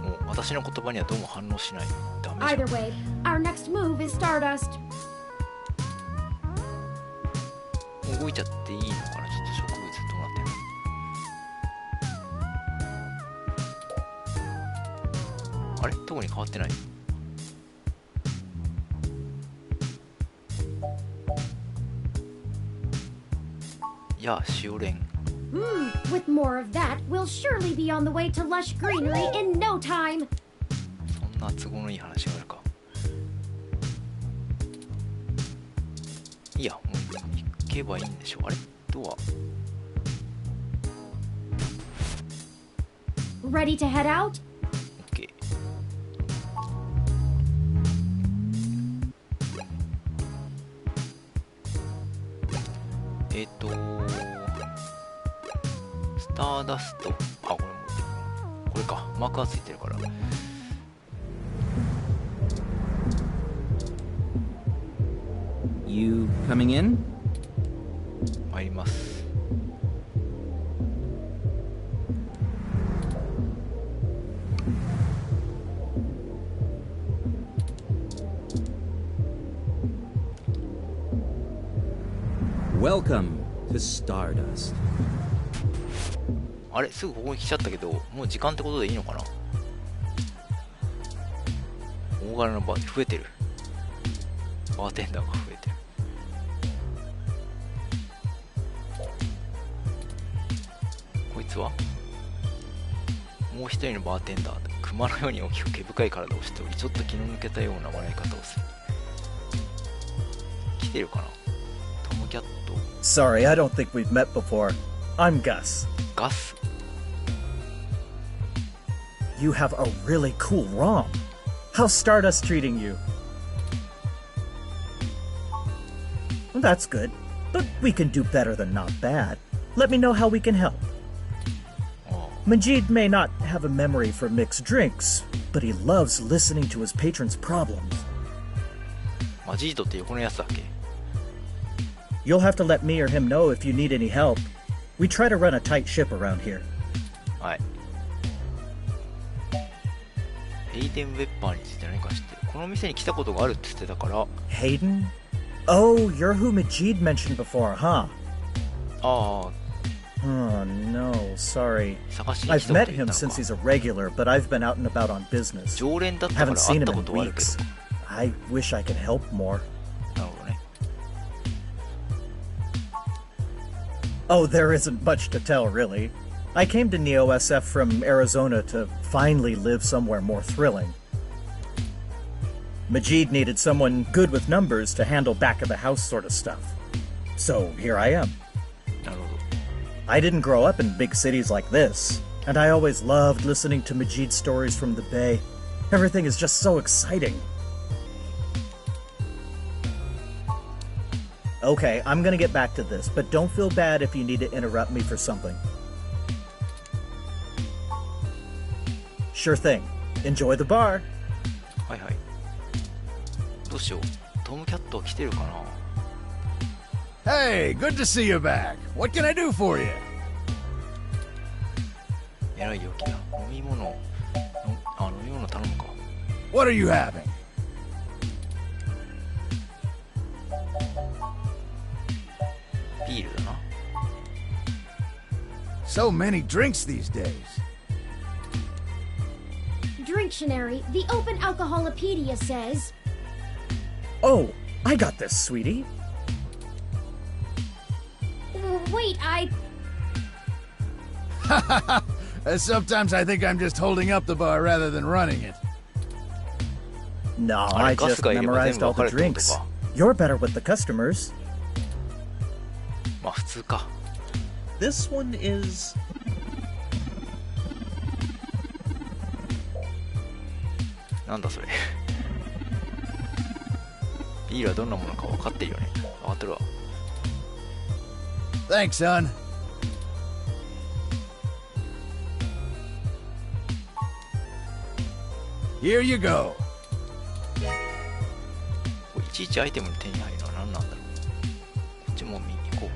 もう私の言葉にはどうも反応しない。ダメじゃん。 Either way, our next move is Stardust. 動いちゃっていいのかな。ちょっと植物どうなってんの。あれ特に変わってない。いや、塩レン。With more of that, we'll surely be on the way to lush greenery in no time. そんな都合のいい話があるか。いや、もう行けばいいんでしょ。あれドア。 Ready to head out? OK。スターダスト。あ、これもこれか。マークがついてるから。You coming in? 参ります。Welcome to Stardust. あれすぐここに来ちゃったけど、もう時間ってことでいいのかな。大柄のバー増えてる。バーテンダーが増えてる。こいつはもう一人のバーテンダー。熊のように大きく毛深い体をしており、ちょっと気の抜けたような笑い方をする。来てるかな。トムキャット。 Sorry, I don't think we've met before. I'm Gus. ガス。 You have a really cool ROM. How's Stardust treating you? Well, that's good, but we can do better than not bad. Let me know how we can help. Majid may not have a memory for mixed drinks, but he loves listening to his patrons' problems. マジードって横のやつだっけ。 You'll have to let me or him know if you need any help. We try to run a tight ship around here. はい。ヘイデン・ウェッパーについて何か知ってる。この店に来たことがあるって言ってたから。 Hayden? Oh, you're who Majid mentioned before, huh? ああ。 Oh, no, sorry. 探しに来 I've たこと met 言っ him たの since か。 he's a regular, but I've been out and about on business. 常連だったから Haven't 会 seen った him こ in とはあるけど。 weeks. I wish I could help more. なるほどね。 Oh, there isn't much to tell, really. I came to Neo SF from Arizona to finally live somewhere more thrilling. Majid needed someone good with numbers to handle back-of-the-house sort of stuff. So here I am. なるほど。 I didn't grow up in big cities like this, and I always loved listening to Majid's stories from the Bay. Everything is just so exciting. Okay, I'm gonna get back to this, but don't feel bad if you need to interrupt me for something. Sure thing. Enjoy the bar. はいはい。どうしよう。トムキャット来てるかな。 Hey, good to see you back. What can I do for you? えらい陽気だ。飲み物頼むか。 What are you having? ビールだな。 So many drinks these days. Dictionary, the Open Alcoholopedia says. Oh, I got this, sweetie. Wait, Sometimes I think I'm just holding up the bar rather than running it. No, あ I れガス just がいれば全 memorized 部 all 分か the るってこと drinks. か。 You're better with the customers. まあ普通か。 This one is... なんだそれ。ビールはどんなものか分かってるよね。分かってるわ。 Thanks, son. Here you go. これいちいちアイテムに手に入るのは何なんだろう。こっちも見に行こ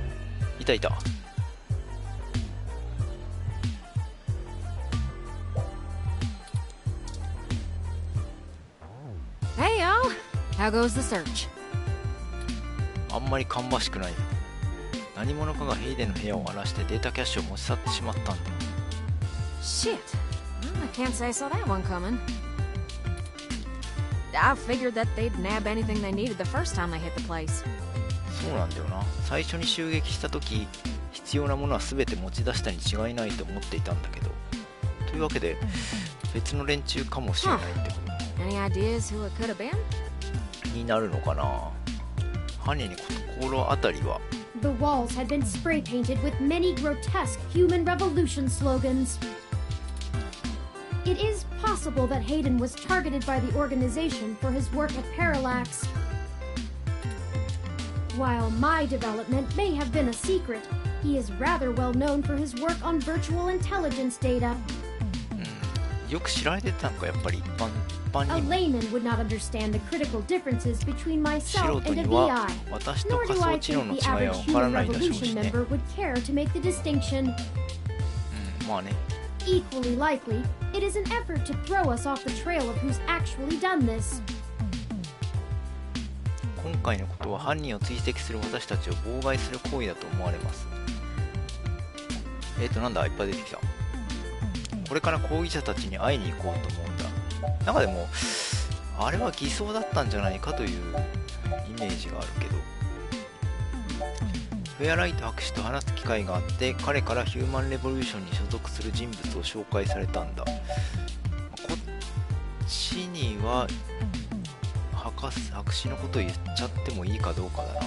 う。いたいた。How goes the search? あんまり芳しくないよ。何者かがヘイデンの部屋を荒らしてデータキャッシュを持ち去ってしまったんだ。Shit. Well, I can't say I saw that one coming. I figured that they'd nab anything they needed the first time they hit the place. そうなんだよな。最初に襲撃した時、必要なものは全て持ち出したに違いないと思っていたんだけど。というわけで、別の連中かもしれないってこと。Any ideas who it could have been? になるのかな。犯人に心当たりは。The walls had been spray painted with many grotesque human revolution slogans. It is possible that Hayden was targeted by the organization for his work at Parallax. While my development may have been a secret, he is rather well known for his work on virtual intelligence data. よく知られてたのか、やっぱり一般に。A layman would not understand the critical differences between 素 myself 人 and a には VI. 私と Nor 仮 do 想 I 知能 think の the 違いは average 分から human ないでしょう revolution しね。 member would care to make the distinction. まあね。 Equally likely, it is an effort to throw us off the trail of who's actually done this. 今回のことは犯人を追跡する私たちを妨害する行為だと思われます。なんだ、いっぱい出てきた。これから抗議者たちに会いに行こうと思うんだ。なんかでも、あれは偽装だったんじゃないかというイメージがあるけど。フェアライト博士と話す機会があって、彼からヒューマンレボリューションに所属する人物を紹介されたんだ。こっちには、博士のことを言っちゃってもいいかどうかだな。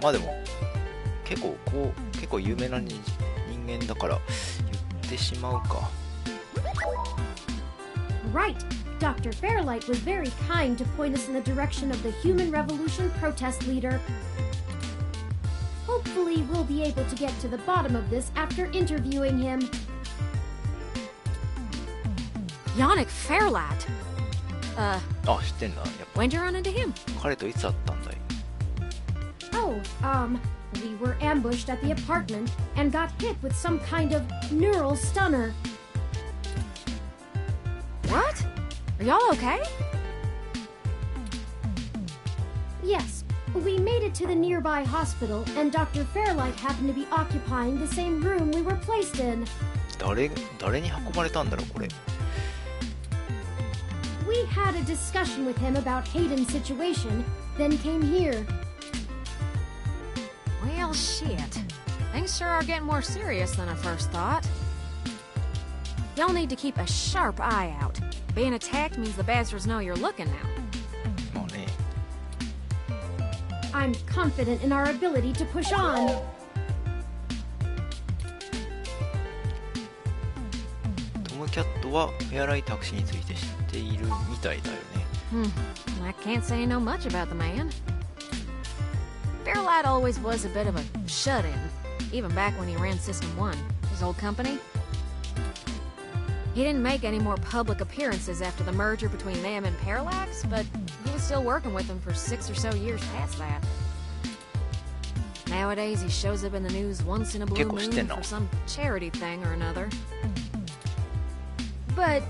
まあでも結構有名な人間だから言ってしまうか。Right. Dr. Fairlight was very kind to point us in the direction of the Human Revolution protest leader. Hopefully, we'll be able to get to the bottom of this after interviewing him. Yannick Fairlight. あ、知ってんだ。やっぱ When'd you run into him? 彼といつ会ったんだい。Oh, we were ambushed at the apartment and got hit with some kind of neural stunner. What? Are y'all okay? Yes, we made it to the nearby hospital, and Dr. Fairlight happened to be occupying the same room we were placed in. 誰に運ばれたんだろうこれ。We had a discussion with him about Hayden's situation, then came here. Well, shit. Things sure are getting more serious than I first thought. Y'all need to keep a sharp eye out. Being attacked means the bastards know you're looking now. まあね。I'm confident in our ability to push on. トムキャットはフェアライト博士について知っているみたいだよね。I can't say I know much about the man. Fairlight always was a bit of a shut-in, even back when he ran System 1, his old company. He didn't make any more public appearances after the merger between them and Parallax, but he was still working with them for 6 or so years past that. Nowadays, he shows up in the news once in a blue moon for some charity thing or another. But,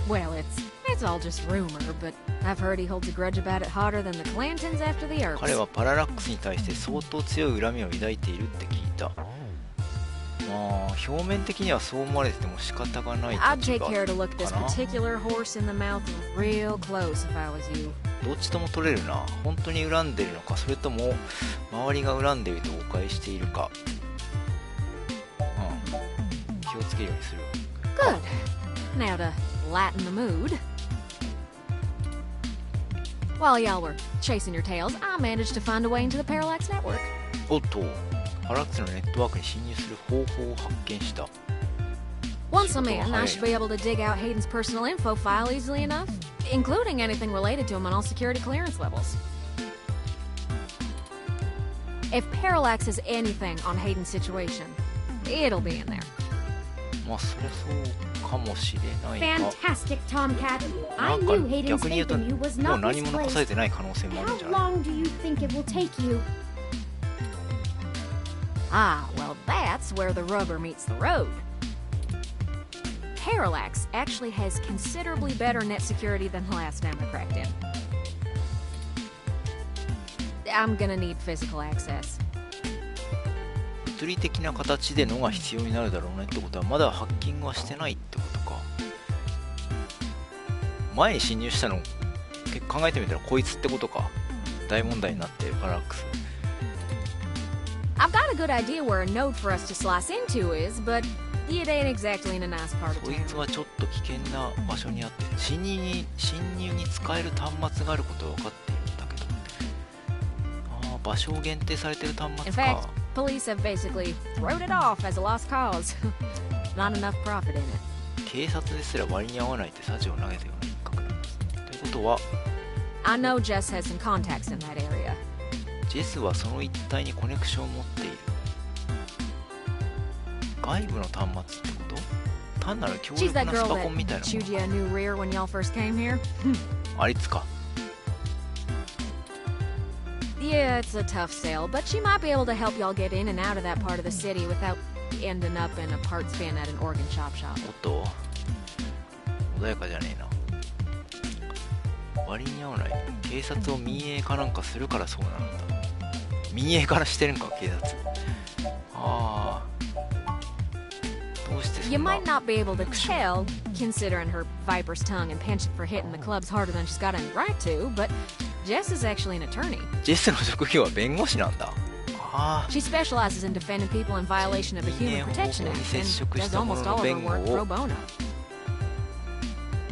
well, it's all just rumor, but I've heard he holds a grudge about it hotter than the Clantons after the Earps. 彼はパララックスに対して相当強い恨みを抱いているって聞いた。まあ表面的にはそう思われてても仕方がない立場かな。 I'd take care to look this particular horse in the mouth real close if I was you. どっちとも取れるな。本当に恨んでるのか、それとも周りが恨んでいると誤解しているか。気をつけるようにする。Good. Now to lighten the mood. While y'all were chasing your tails, I managed to find a way into the Parallax network. おっと、パララックスのネットワークに侵入する方法を発見した。 Once I'm in, I should be able to dig out Hayden's personal info file easily enough, including anything related to him on all security clearance levels. If Parallax has anything on Hayden's situation, it'll be in there. まあそりゃそうかもしれないが。 Fantastic, Tomcat. な I んか knew Hayden's 逆に言う faith と in you was もう not 何も残され misplaced. てない可能性もあるんじゃ How ない？ long do you think it will take you? Ah, well, that's where the rubber meets the road. Parallax actually has considerably better net security than the last time I cracked in. I'm gonna need physical access. 物理的な形でのが必要になるだろうねってことは、まだハッキングはしてないってことか。前に侵入したの考えてみたらこいつってことか。大問題になってるパララックス。 I've got a good idea where a node for us to slice into is, but it ain't exactly in a nice part of こい town. つはちょっと危険な場所にあって、侵入に使える端末があることは分かっているんだけど、ああ、場所を限定されてる端末 In か。 fact, police have basically wrote it off as a lost cause. Not enough profit in it. 警察ですら割に合わないってサジを投げたような一角なんです。ということは、 I know Jess has some contacts in that area. ジェスはその一帯にコネクションを持っている。外部の端末ってこと？単なる強 She's 力 that なス girl パ that コンみたいな chewed も you a new rear when y'all first came here? の。あいつか。 Yeah, it's a tough sell, but she might be able to help y'all get in and out of that part of the city without ending up in a parts bin at an organ shop. おっと、穏やかじゃねえな。割に合わない。警察を民営化なんかするからそうなんだ。民営化してるんか、警察。ああ。どうしてそ You んな。 might not be able to tell, considering her viper's tongue and penchant for hitting the clubs harder than she's got any right to, but Jess is actually an attorney. ジェスの職業は弁護士なんだ。ああ。 She specializes in defending people in violation of the Human Protection Act and does almost all of her work pro bono.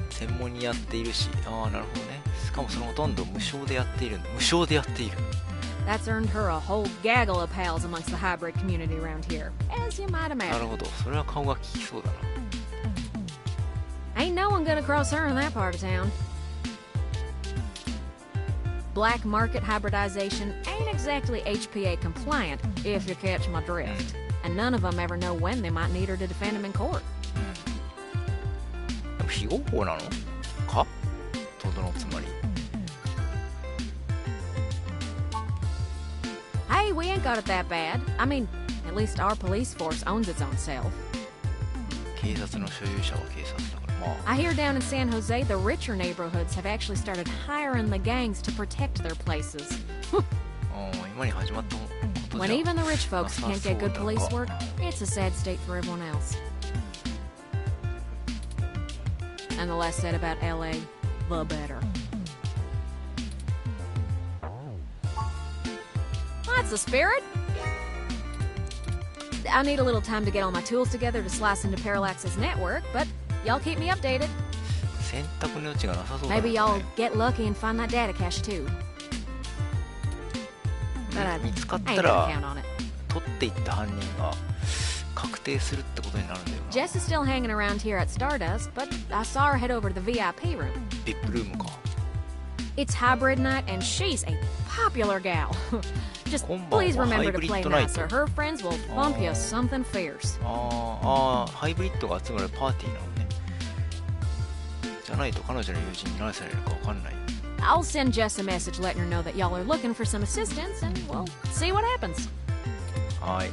専門にやっているし、ああ、なるほどね。しかもそのほとんど無償でやっている。無償でやっている。 That's earned her a whole gaggle of pals amongst the hybrid community around here, as you might なる imagine. ほど。それは顔が利きそうだな。 Ain't no one gonna cross her in that part of town. Black market hybridization ain't exactly HPA compliant, if you catch my drift. And none of them ever know when they might need her to defend them in court. でも非合法なのかとどのつまり。 Hey, we ain't got it that bad. I mean, at least our police force owns its own self. 警察の所有者は警察だから、まあ。 I hear down in San Jose, the richer neighborhoods have actually started hiring the gangs to protect their places. 今に始まったことじゃ When even the rich folks なさ can't get good そうだ police が work, it's a sad state for everyone else. And the less said about LA, the better. That's the spirit. I need a little time to get all my tools together to slice into Parallax's network, but y'all keep me updated. 選択の余地がなさそうだ Maybe ね。 y'all get lucky and find that data cache too. But I 見つかっ ain't た gonna ら count on it. 取っていった犯人が確定するってことになるんだよな。 Jess is still hanging around here at Stardust, but I saw her head over to the VIP room. VIP ルームか。 It's hybrid night, and she's a popular gal. Just 今晩は please remember to ハイブリッ play ドナイ nice, ト。 or her friends will bump you something fierce. ハイブリッドが集まるパーティーなのね。じゃないと彼女の友人に何されるかわかんない。 I'll send Jess a message letting her know that y'all are looking for some assistance, and we'll see what happens. はい。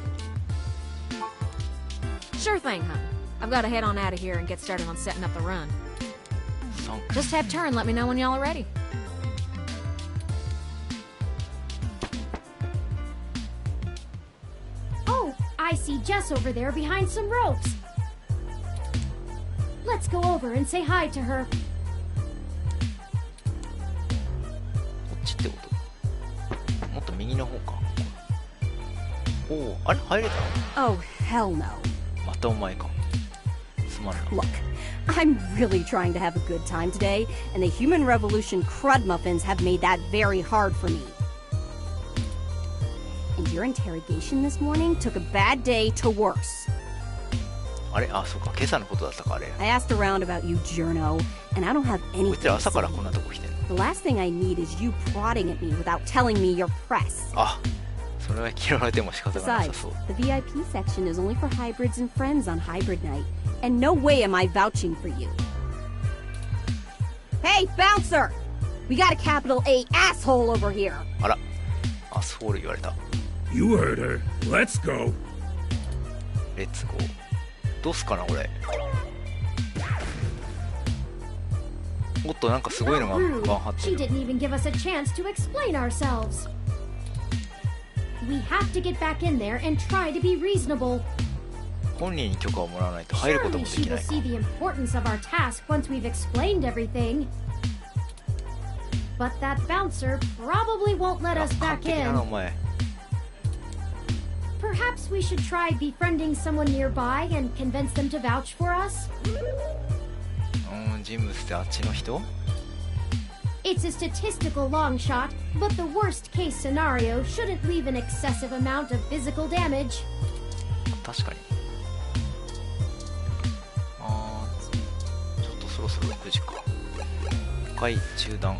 Sure thing, hon. I've got to head on out of here and get started on setting up the run. Thanks. Just have Turin let me know when y'all are ready. Oh, I see Jess over there behind some ropes. Let's go over and say hi to her. こっちってこともっと右の方か。おお、あれ入れたの Oh, hell no. またお前か。すまんな。 Look, I'm really trying to have a good time today, and the Human Revolution crud muffins have made that very hard for me. And your interrogation this morning took a bad day to worse. あれあ、そうか。今朝のことだったか、あれ。 I asked around about you, Journo, and I don't have こい anything つら to 朝から say. こんなとこ来てんの The last thing I need is you prodding at me without telling me your press. あ、それは嫌われても仕方がなさ Besides, そう。 the VIP section is only for hybrids and friends on hybrid night, and no way am I vouching for you. Hey, bouncer! We got a capital A asshole over here. あら、アスホール言われた。 You heard her. Let's go. レッツゴー。どうすかな、これ。おっと、なんかすごいのが How バン張 rude. って She る。 didn't even give us a chance to explain ourselves. We have to get back in there and try to be reasonable. 本人に許可をもらわないと入ること Surely もで she きな will いか。 see the importance of our task once we've explained everything. But that bouncer probably won't let あ、 us 完 back 璧だな、お in. 前。 Perhaps we should try befriending someone nearby and convince them to vouch for us? 人物ってあっちの人？ It's a statistical long shot, but the worst case scenario shouldn't leave an excessive amount of physical damage. 確かに。ちょっとそろそろ6時か。会中断。